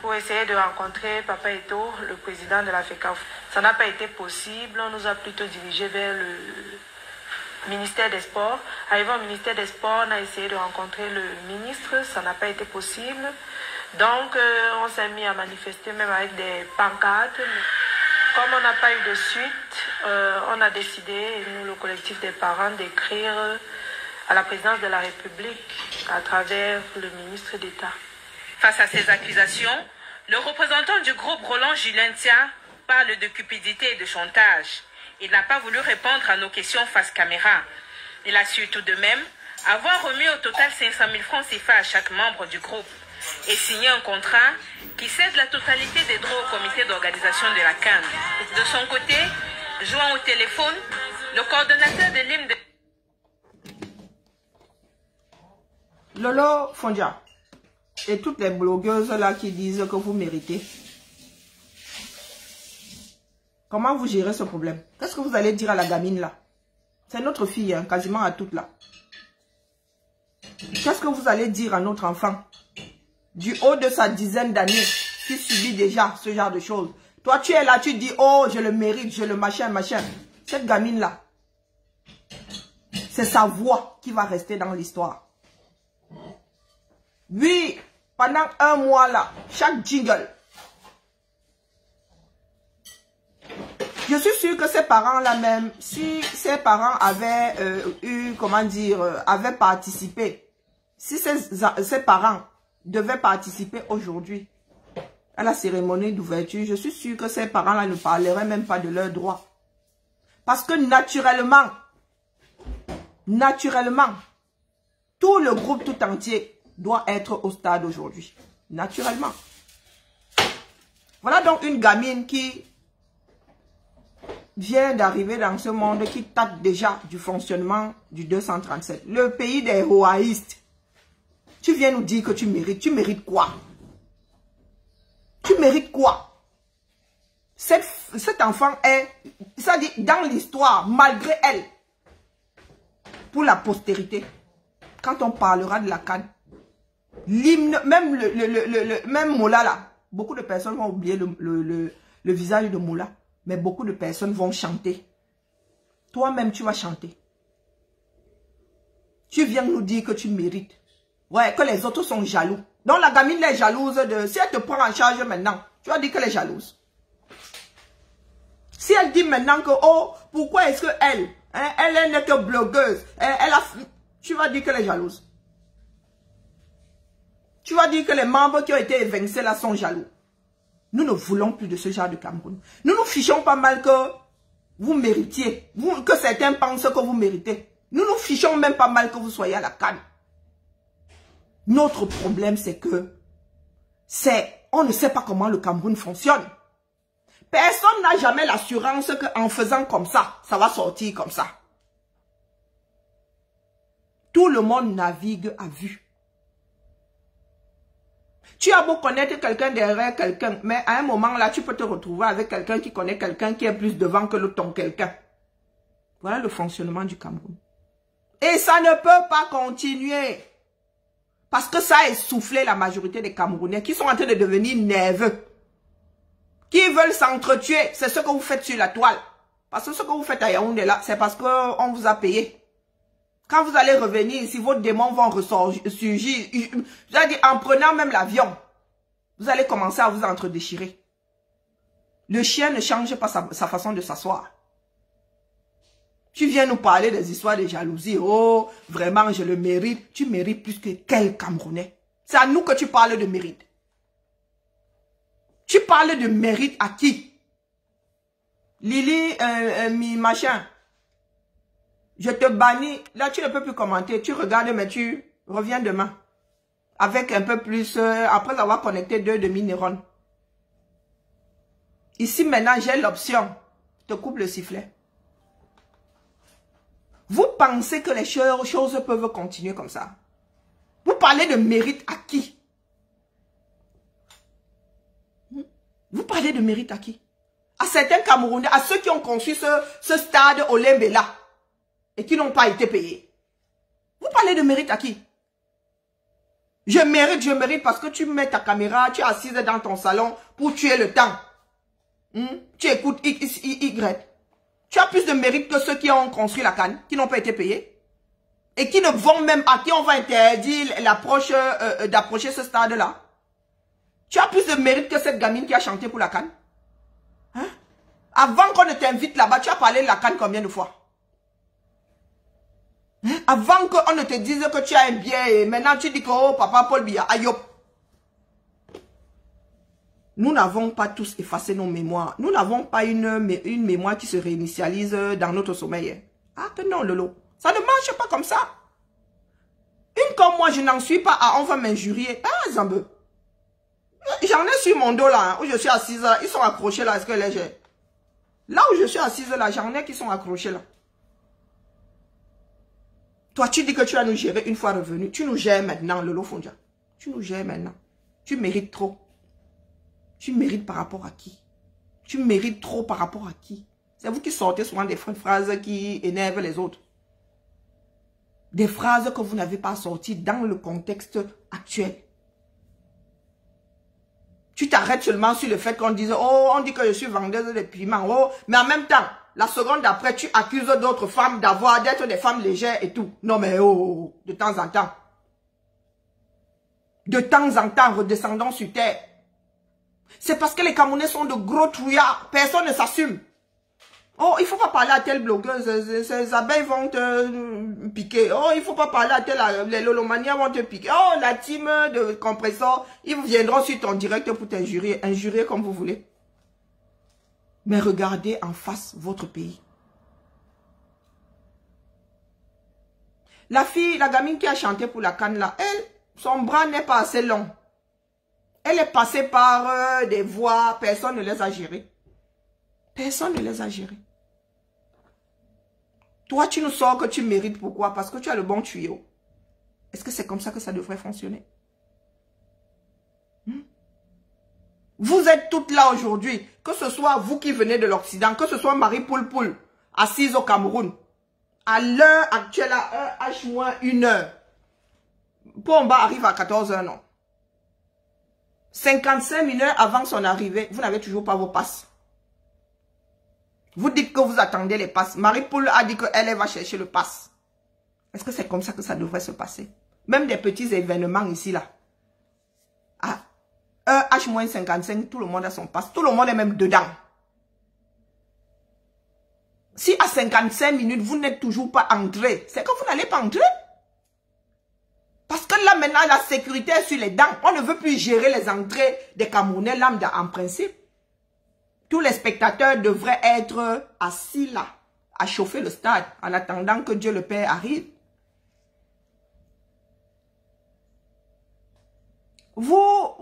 pour essayer de rencontrer Papa Eto'o, le président de la FECAFOOT. Ça n'a pas été possible, on nous a plutôt dirigés vers le ministère des Sports. Arrivant au ministère des Sports, on a essayé de rencontrer le ministre, ça n'a pas été possible. Donc on s'est mis à manifester même avec des pancartes. Comme on n'a pas eu de suite, on a décidé, nous le collectif des parents, d'écrire à la présidence de la République à travers le ministre d'État. Face à ces accusations, le représentant du groupe Roland Julentia parle de cupidité et de chantage. Il n'a pas voulu répondre à nos questions face caméra. Il a su tout de même avoir remis au total 500 000 francs CFA à chaque membre du groupe et signé un contrat qui cède la totalité des droits au comité d'organisation de la CAN. De son côté, jouant au téléphone, le coordonnateur de l'hymne de... Lolo Fonja et toutes les blogueuses là qui disent que vous méritez. Comment vous gérez ce problème? Qu'est-ce que vous allez dire à la gamine là? C'est notre fille, hein, quasiment à toutes là. Qu'est-ce que vous allez dire à notre enfant? Du haut de sa dizaine d'années, qui subit déjà ce genre de choses. Toi tu es là, tu dis, oh je le mérite, je le machin, machin. Cette gamine là, c'est sa voix qui va rester dans l'histoire. Oui, pendant un mois là, chaque jingle. Je suis sûre que ses parents là même, si ses parents avaient avaient participé, si ses parents devaient participer aujourd'hui à la cérémonie d'ouverture, je suis sûre que ses parents là ne parleraient même pas de leurs droits. Parce que naturellement, tout le groupe tout entier doit être au stade aujourd'hui. Naturellement. Voilà donc une gamine qui vient d'arriver dans ce monde, qui tâte déjà du fonctionnement du 237. Le pays des hoaïstes. Tu viens nous dire que tu mérites. Tu mérites quoi? Tu mérites quoi? Cet enfant est, ça dit, dans l'histoire, malgré elle, pour la postérité, quand on parlera de la CAN, l'hymne, même même Mola là, beaucoup de personnes vont oublier le visage de Mola, mais beaucoup de personnes vont chanter. Toi-même, tu vas chanter. Tu viens nous dire que tu mérites. Ouais, que les autres sont jaloux. Donc la gamine est jalouse de... Si elle te prend en charge maintenant, tu vas dire qu'elle est jalouse. Si elle dit maintenant que, oh, pourquoi est-ce qu'elle, hein, elle n'est que blogueuse, tu vas dire qu'elle est jalouse. Tu vas dire que les membres qui ont été évincés là sont jaloux. Nous ne voulons plus de ce genre de Cameroun. Nous nous fichons pas mal que vous méritiez, que certains pensent que vous méritez. Nous nous fichons même pas mal que vous soyez à la CAN. Notre problème, c'est que on ne sait pas comment le Cameroun fonctionne. Personne n'a jamais l'assurance qu'en faisant comme ça, ça va sortir comme ça. Tout le monde navigue à vue. Tu as beau connaître quelqu'un derrière quelqu'un, mais à un moment là, tu peux te retrouver avec quelqu'un qui connaît quelqu'un qui est plus devant que ton quelqu'un. Voilà le fonctionnement du Cameroun. Et ça ne peut pas continuer. Parce que ça a essoufflé la majorité des Camerounais qui sont en train de devenir nerveux. Qui veulent s'entretuer. C'est ce que vous faites sur la toile. Parce que ce que vous faites à Yaoundé là, c'est parce qu'on vous a payé. Quand vous allez revenir ici, vos démons vont ressurgir. Je dis, en prenant même l'avion, vous allez commencer à vous entre-déchirer. Le chien ne change pas sa façon de s'asseoir. Tu viens nous parler des histoires de jalousie. Oh, vraiment, je le mérite. Tu mérites plus que quel Camerounais. C'est à nous que tu parles de mérite. Tu parles de mérite à qui? Lily, machin. Je te bannis. Là, tu ne peux plus commenter. Tu regardes, mais tu reviens demain. Avec un peu plus, après avoir connecté 2 demi-neurones. Ici, maintenant, j'ai l'option. Je te coupe le sifflet. Vous pensez que les choses peuvent continuer comme ça? Vous parlez de mérite à qui? Vous parlez de mérite à qui? À certains Camerounais, à ceux qui ont construit ce stade Olembe là. Et qui n'ont pas été payés. Vous parlez de mérite à qui? Je mérite parce que tu mets ta caméra, tu es assise dans ton salon pour tuer le temps. Tu écoutes Y. Tu as plus de mérite que ceux qui ont construit la CAN, qui n'ont pas été payés. Et qui ne vont même, à qui on va interdire d'approcher ce stade-là. Tu as plus de mérite que cette gamine qui a chanté pour la CAN. Hein? Avant qu'on ne t'invite là-bas, tu as parlé de la CAN combien de fois? Avant qu'on ne te dise que tu as un bien et maintenant tu dis que oh papa Paul Biya, ayop. Nous n'avons pas tous effacé nos mémoires. Nous n'avons pas une mémoire qui se réinitialise dans notre sommeil. Ah que non Lolo, ça ne marche pas comme ça. Une comme moi je n'en suis pas à on va m'injurier. Ah Zambe. J'en ai sur mon dos là, où je suis assise là, ils sont accrochés là, est-ce que léger? Là où je suis assise là, j'en ai qui sont accrochés là. Toi, tu dis que tu vas nous gérer une fois revenu. Tu nous gères maintenant, Lolo Fondia. Tu nous gères maintenant. Tu mérites trop. Tu mérites par rapport à qui? Tu mérites trop par rapport à qui? C'est vous qui sortez souvent des phrases qui énervent les autres. Des phrases que vous n'avez pas sorties dans le contexte actuel. Tu t'arrêtes seulement sur le fait qu'on dise, oh, on dit que je suis vendeuse de piments, oh, mais en même temps, la seconde d'après, tu accuses d'autres femmes d'être des femmes légères et tout. Non mais oh, de temps en temps. De temps en temps, redescendons sur terre. C'est parce que les Camerounais sont de gros trouillards. Personne ne s'assume. Oh, il ne faut pas parler à telle blogueuse. Ces abeilles vont te piquer. Oh, il ne faut pas parler à telle... Les lolomaniens vont te piquer. Oh, la team de compresseurs, ils viendront sur ton direct pour t'injurier. Injurier comme vous voulez. Mais regardez en face votre pays. La fille, la gamine qui a chanté pour la CAN là, elle, son bras n'est pas assez long. Elle est passée par des voies, personne ne les a gérées. Personne ne les a gérées. Toi, tu nous sors que tu mérites. Pourquoi? Parce que tu as le bon tuyau. Est-ce que c'est comme ça que ça devrait fonctionner? Vous êtes toutes là aujourd'hui. Que ce soit vous qui venez de l'Occident, que ce soit Marie Poulpoul, assise au Cameroun. À l'heure actuelle, à H-1h. Pomba arrive à 14h, non? 55 minutes avant son arrivée, vous n'avez toujours pas vos passes. Vous dites que vous attendez les passes. Marie-Poule a dit qu'elle va chercher le pass. Est-ce que c'est comme ça que ça devrait se passer? Même des petits événements ici, là. À H-55, tout le monde a son pass. Tout le monde est même dedans. Si à 55 minutes, vous n'êtes toujours pas entré, c'est que vous n'allez pas entrer. Parce que là, maintenant, la sécurité est sur les dents. On ne veut plus gérer les entrées des Camerounais lambda en principe. Tous les spectateurs devraient être assis là, à chauffer le stade, en attendant que Dieu le Père arrive. Vous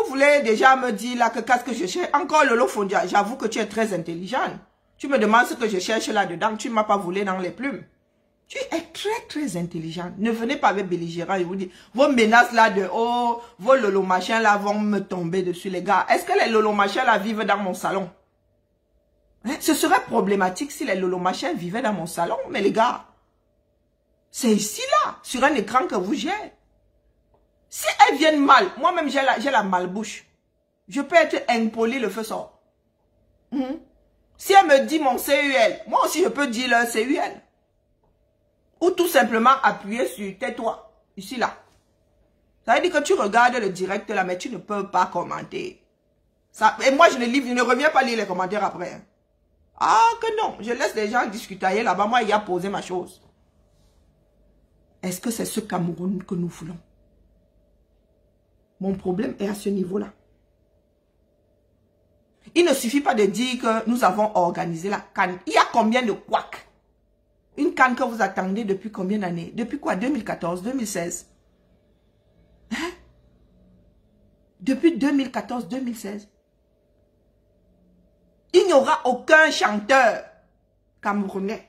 voulez déjà me dire là que qu'est-ce que je cherche? Encore Lolo Fondia, j'avoue que tu es très intelligent. Tu me demandes ce que je cherche là-dedans, tu ne m'as pas volé dans les plumes. Tu es très intelligent. Ne venez pas avec belligérant, je vous dis. Vos menaces là de oh, vos lolo machins là vont me tomber dessus les gars. Est-ce que les lolo machins là vivent dans mon salon? Hein? Ce serait problématique si les lolo machins vivaient dans mon salon, mais les gars, c'est ici là, sur un écran que vous gérez. Si elles viennent mal, moi-même j'ai la malbouche. Je peux être impoli, le feu sort. Si elle me dit mon CUL, moi aussi je peux dire le CUL. Ou tout simplement appuyer sur tais-toi, ici là. Ça veut dire que tu regardes le direct là, mais tu ne peux pas commenter. Ça, et moi je ne reviens pas lire les commentaires après. Ah que non, je laisse les gens discuter là-bas, moi il y a posé ma chose. Est-ce que c'est ce Cameroun que nous voulons? Mon problème est à ce niveau-là. Il ne suffit pas de dire que nous avons organisé la CAN. Il y a combien de couacs? Une CAN que vous attendez depuis combien d'années? Depuis quoi? 2014, 2016? Hein? Depuis 2014, 2016? Il n'y aura aucun chanteur camerounais.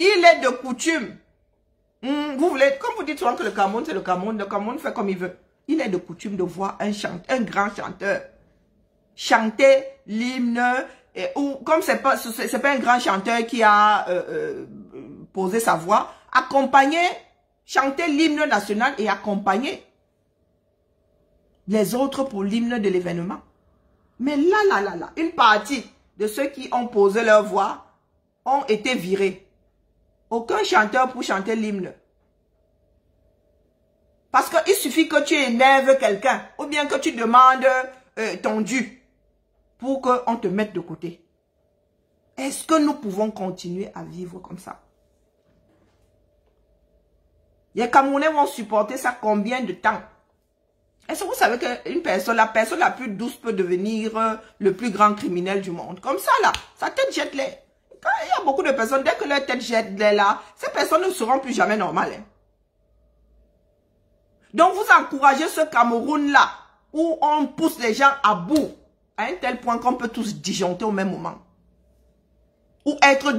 Il est de coutume. Vous voulez, comme vous dites souvent que le Cameroun, c'est le Cameroun fait comme il veut. Il est de coutume de voir un grand chanteur chanter l'hymne, ou comme c'est pas un grand chanteur qui a posé sa voix, accompagner, chanter l'hymne national et accompagner les autres pour l'hymne de l'événement. Mais là, une partie de ceux qui ont posé leur voix ont été virés. Aucun chanteur pour chanter l'hymne. Parce qu'il suffit que tu énerves quelqu'un ou bien que tu demandes ton dû pour qu'on te mette de côté. Est-ce que nous pouvons continuer à vivre comme ça? Les Camerounais vont supporter ça combien de temps? Est-ce que vous savez qu'une personne, la personne la plus douce peut devenir le plus grand criminel du monde? Comme ça là, sa tête jette l'air. Quand il y a beaucoup de personnes, dès que leur tête jette l'air là, ces personnes ne seront plus jamais normales. Hein. Donc vous encouragez ce Cameroun là, où on pousse les gens à bout, à un tel point qu'on peut tous disjoncter au même moment. Ou être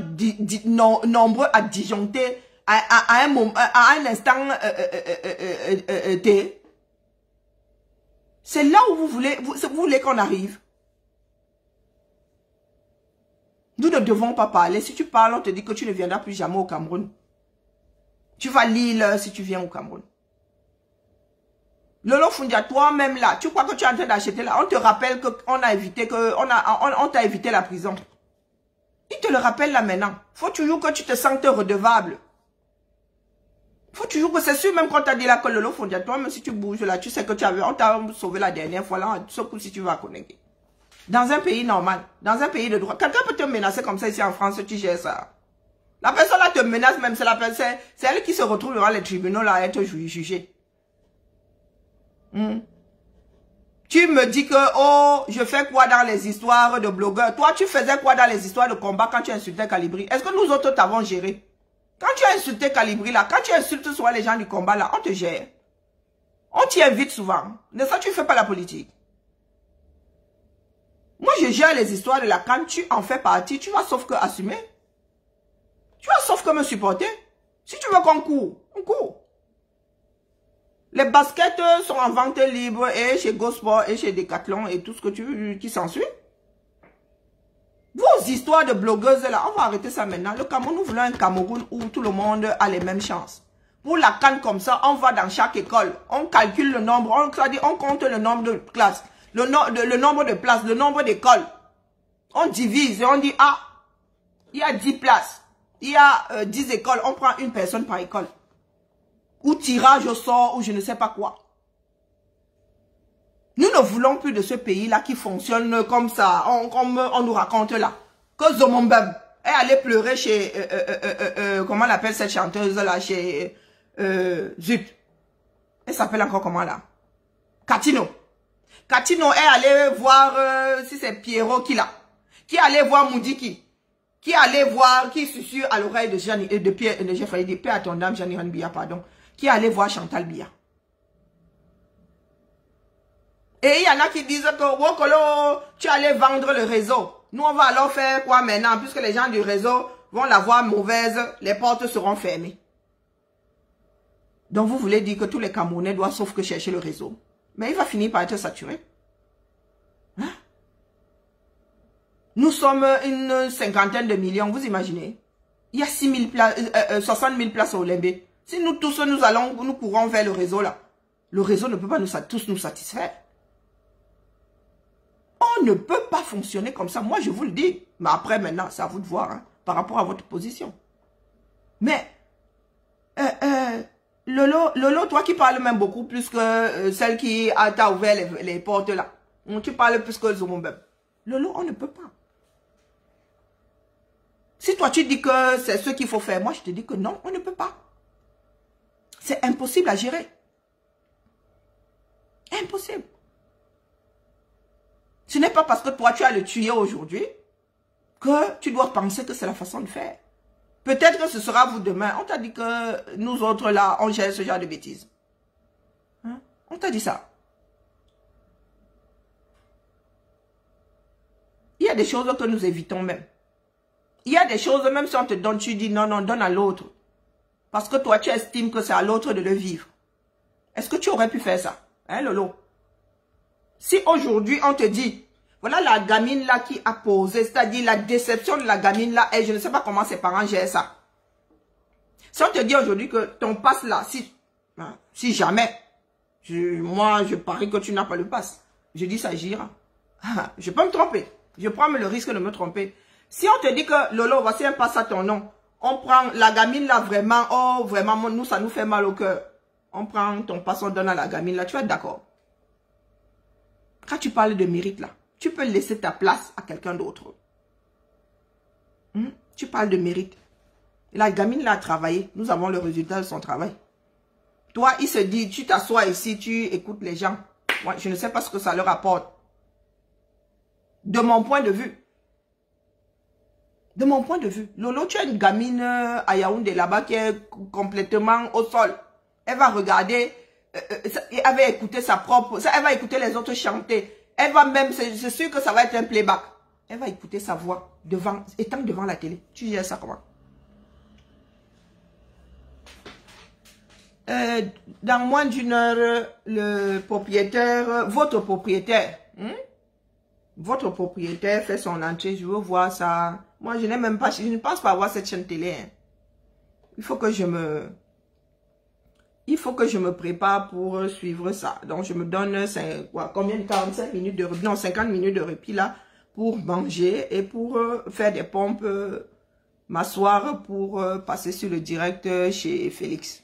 nombreux à disjoncter à un instant T. C'est là où vous voulez qu'on arrive. Nous ne devons pas parler. Si tu parles, on te dit que tu ne viendras plus jamais au Cameroun. Tu vas lire si tu viens au Cameroun. Lolo Fondia, toi-même là, tu crois que tu es en train d'acheter là. On te rappelle qu'on a évité on t'a évité la prison. Il te le rappelle là maintenant. Faut toujours que tu te sentes redevable. Faut toujours que c'est sûr, même quand t'as dit là que Lolo Fondia, toi-même si tu bouges là, tu sais que on t'a sauvé la dernière fois là, ce coup si tu vas connecter. Dans un pays normal, dans un pays de droit, quelqu'un peut te menacer comme ça ici en France, tu gères ça. La personne là te menace même, c'est elle qui se retrouve devant les tribunaux là à être jugée. Tu me dis que, oh, je fais quoi dans les histoires de blogueurs? Toi, tu faisais quoi dans les histoires de combat quand tu insultais Calibri? Est-ce que nous autres t'avons géré? Quand tu as insulté Calibri là, quand tu insultes souvent les gens du combat là, on te gère. On t'y invite souvent. Mais ça, tu ne fais pas la politique. Moi, je gère les histoires de la CAN, tu en fais partie, tu vas sauf que assumer. Tu vas sauf que me supporter. Si tu veux qu'on court, on court. Les baskets sont en vente libre et chez GoSport et chez Decathlon et tout ce que tu veux qui s'ensuit. Vos histoires de blogueuses là, on va arrêter ça maintenant. Le Cameroun, nous voulons un Cameroun où tout le monde a les mêmes chances. Pour la CAN comme ça, on va dans chaque école, on calcule le nombre, on compte le nombre de classes. Le nombre de places, le nombre d'écoles. On divise et on dit, ah, il y a 10 places. Il y a 10 écoles. On prend une personne par école. Ou tirage au sort, ou je ne sais pas quoi. Nous ne voulons plus de ce pays-là qui fonctionne comme ça. Comme on nous raconte là. Que Zomombem, est allée pleurer chez, comment on appelle cette chanteuse là, chez, zut. Elle s'appelle encore comment là? Katino. Katino est allé voir, si c'est Pierrot qui l'a. Qui est allé voir Moudiki. Qui est allé voir, qui susurre à l'oreille de Jeanne, de Pierre, j'ai failli dire, paix à ton dame, Jeanne Bia, pardon. Qui est allé voir Chantal Bia. Et il y en a qui disent que, Wokolo, tu es allé vendre le réseau. Nous, on va alors faire quoi maintenant? Puisque les gens du réseau vont la voir mauvaise, les portes seront fermées. Donc, vous voulez dire que tous les Camerounais doivent sauf que chercher le réseau. Mais il va finir par être saturé. Hein? Nous sommes une 50aine de millions, vous imaginez? Il y a 60 000 places au Olymbe. Si nous tous, nous courons vers le réseau là, le réseau ne peut pas tous nous satisfaire. On ne peut pas fonctionner comme ça. Moi, je vous le dis. Mais après, maintenant, c'est à vous de voir, hein, par rapport à votre position. Mais, Lolo, toi qui parles même beaucoup plus que celle qui t'a ouvert les portes là. Tu parles plus que Zomombem. Lolo, on ne peut pas. Si toi, tu dis que c'est ce qu'il faut faire, moi, je te dis que non, on ne peut pas. C'est impossible à gérer. Impossible. Ce n'est pas parce que toi, tu as le tuyau aujourd'hui que tu dois penser que c'est la façon de faire. Peut-être que ce sera vous demain. On t'a dit que nous autres, là, on gère ce genre de bêtises. Hein? On t'a dit ça. Il y a des choses que nous évitons même. Il y a des choses, même si on te donne, tu dis non, non, donne à l'autre. Parce que toi, tu estimes que c'est à l'autre de le vivre. Est-ce que tu aurais pu faire ça? Hein, Lolo? Si aujourd'hui, on te dit, voilà la gamine là qui a posé, c'est-à-dire la déception de la gamine là, et je ne sais pas comment ses parents gèrent ça. Si on te dit aujourd'hui que ton passe là, si jamais, moi je parie que tu n'as pas le passe, je dis ça gira. Je peux me tromper. Je prends le risque de me tromper. Si on te dit que Lolo, voici un passe à ton nom, on prend la gamine là vraiment, oh vraiment, nous ça nous fait mal au cœur. On prend ton passe, on donne à la gamine là, tu vas être d'accord. Quand tu parles de mérite là, tu peux laisser ta place à quelqu'un d'autre. Tu parles de mérite. La gamine là a travaillé, nous avons le résultat de son travail. Toi, il se dit, tu t'assois ici, tu écoutes les gens. Moi, je ne sais pas ce que ça leur apporte. De mon point de vue. De mon point de vue. Lolo, tu as une gamine à Yaoundé là-bas qui est complètement au sol. Elle va regarder, elle va écouter sa propre, elle va écouter les autres chanter. Elle va même, c'est sûr que ça va être un playback. Elle va écouter sa voix étant devant la télé. Tu gères ça comment? Dans moins d'une heure, le propriétaire, votre propriétaire fait son entrée. Je veux voir ça. Moi, je n'ai même pas, je ne pense pas avoir cette chaîne télé. Hein. Il faut que je me prépare pour suivre ça. Donc, je me donne combien de 45 minutes de répit, non, 50 minutes de répit là, pour manger et pour faire des pompes, m'asseoir pour passer sur le direct chez Félix.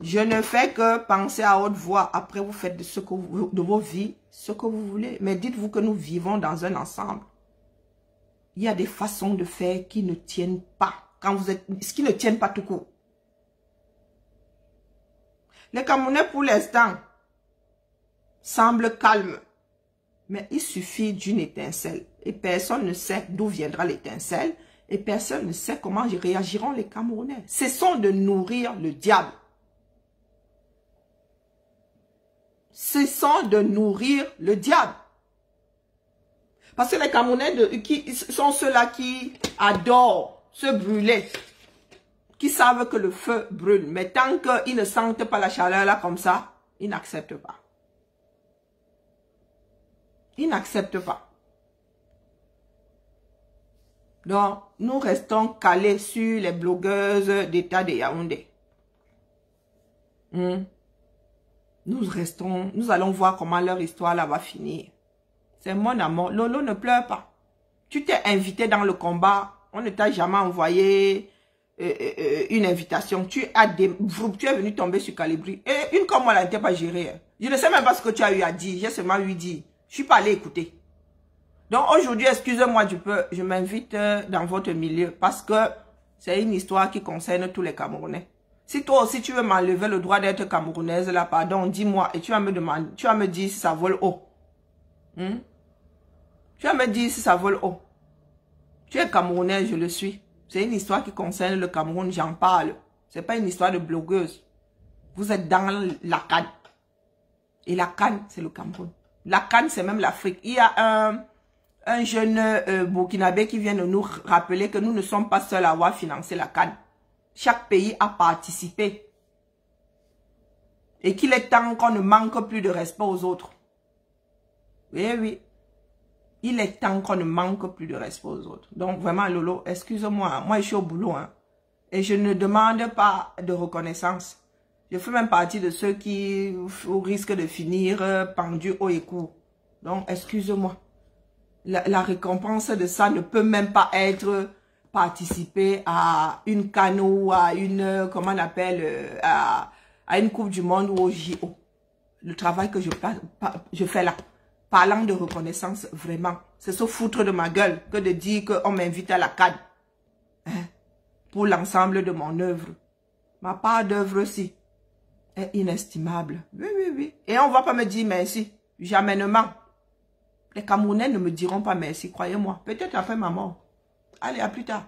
Je ne fais que penser à haute voix. Après, vous faites de vos vies ce que vous voulez. Mais dites-vous que nous vivons dans un ensemble. Il y a des façons de faire qui ne tiennent pas. Qui ne tiennent pas tout court. Les Camerounais, pour l'instant, semblent calmes. Mais il suffit d'une étincelle. Et personne ne sait d'où viendra l'étincelle. Et personne ne sait comment réagiront les Camerounais. Cessons de nourrir le diable. Cessons de nourrir le diable. Parce que les Camerounais sont ceux-là qui adorent se brûler. Qui savent que le feu brûle. Mais tant qu'ils ne sentent pas la chaleur là comme ça, ils n'acceptent pas. Ils n'acceptent pas. Donc, nous restons calés sur les blogueuses d'État de Yaoundé. Nous allons voir comment leur histoire là va finir. C'est mon amour. Lolo, ne pleure pas. Tu t'es invité dans le combat. On ne t'a jamais envoyé une invitation. Tu es venu tomber sur Calibri. Et une comme moi, elle n'était pas gérée. Je ne sais même pas ce que tu as eu à dire. J'ai seulement eu dit. Je ne suis pas allé écouter. Donc aujourd'hui, excusez-moi, je m'invite dans votre milieu parce que c'est une histoire qui concerne tous les Camerounais. Si toi aussi tu veux m'enlever le droit d'être camerounaise, là, pardon, dis-moi et tu vas me demander, tu vas me dire si ça vole haut. Tu vas me dire si ça vole haut. Tu es camerounais, je le suis. C'est une histoire qui concerne le Cameroun, j'en parle. C'est pas une histoire de blogueuse. Vous êtes dans la CAN. Et la CAN, c'est le Cameroun. La CAN, c'est même l'Afrique. Il y a un jeune Burkinabé qui vient de nous rappeler que nous ne sommes pas seuls à avoir financé la CAN. Chaque pays a participé. Et qu'il est temps qu'on ne manque plus de respect aux autres. Oui, oui. Il est temps qu'on ne manque plus de respect aux autres. Donc vraiment, Lolo, excuse-moi. Moi, je suis au boulot. Hein, et je ne demande pas de reconnaissance. Je fais même partie de ceux qui risquent de finir pendus haut et court. Donc, excuse-moi. La récompense de ça ne peut même pas être participer à une CAN ou à une, comment on appelle, à une Coupe du Monde ou au JO. Le travail que je fais là. Parlant de reconnaissance, vraiment, c'est se foutre de ma gueule que de dire qu'on m'invite à la CAN. Hein, pour l'ensemble de mon œuvre. Ma part d'œuvre aussi est inestimable. Oui, oui, oui. Et on ne va pas me dire merci. Jamainement. Les Camerounais ne me diront pas merci, croyez-moi. Peut-être après ma mort. Allez, à plus tard.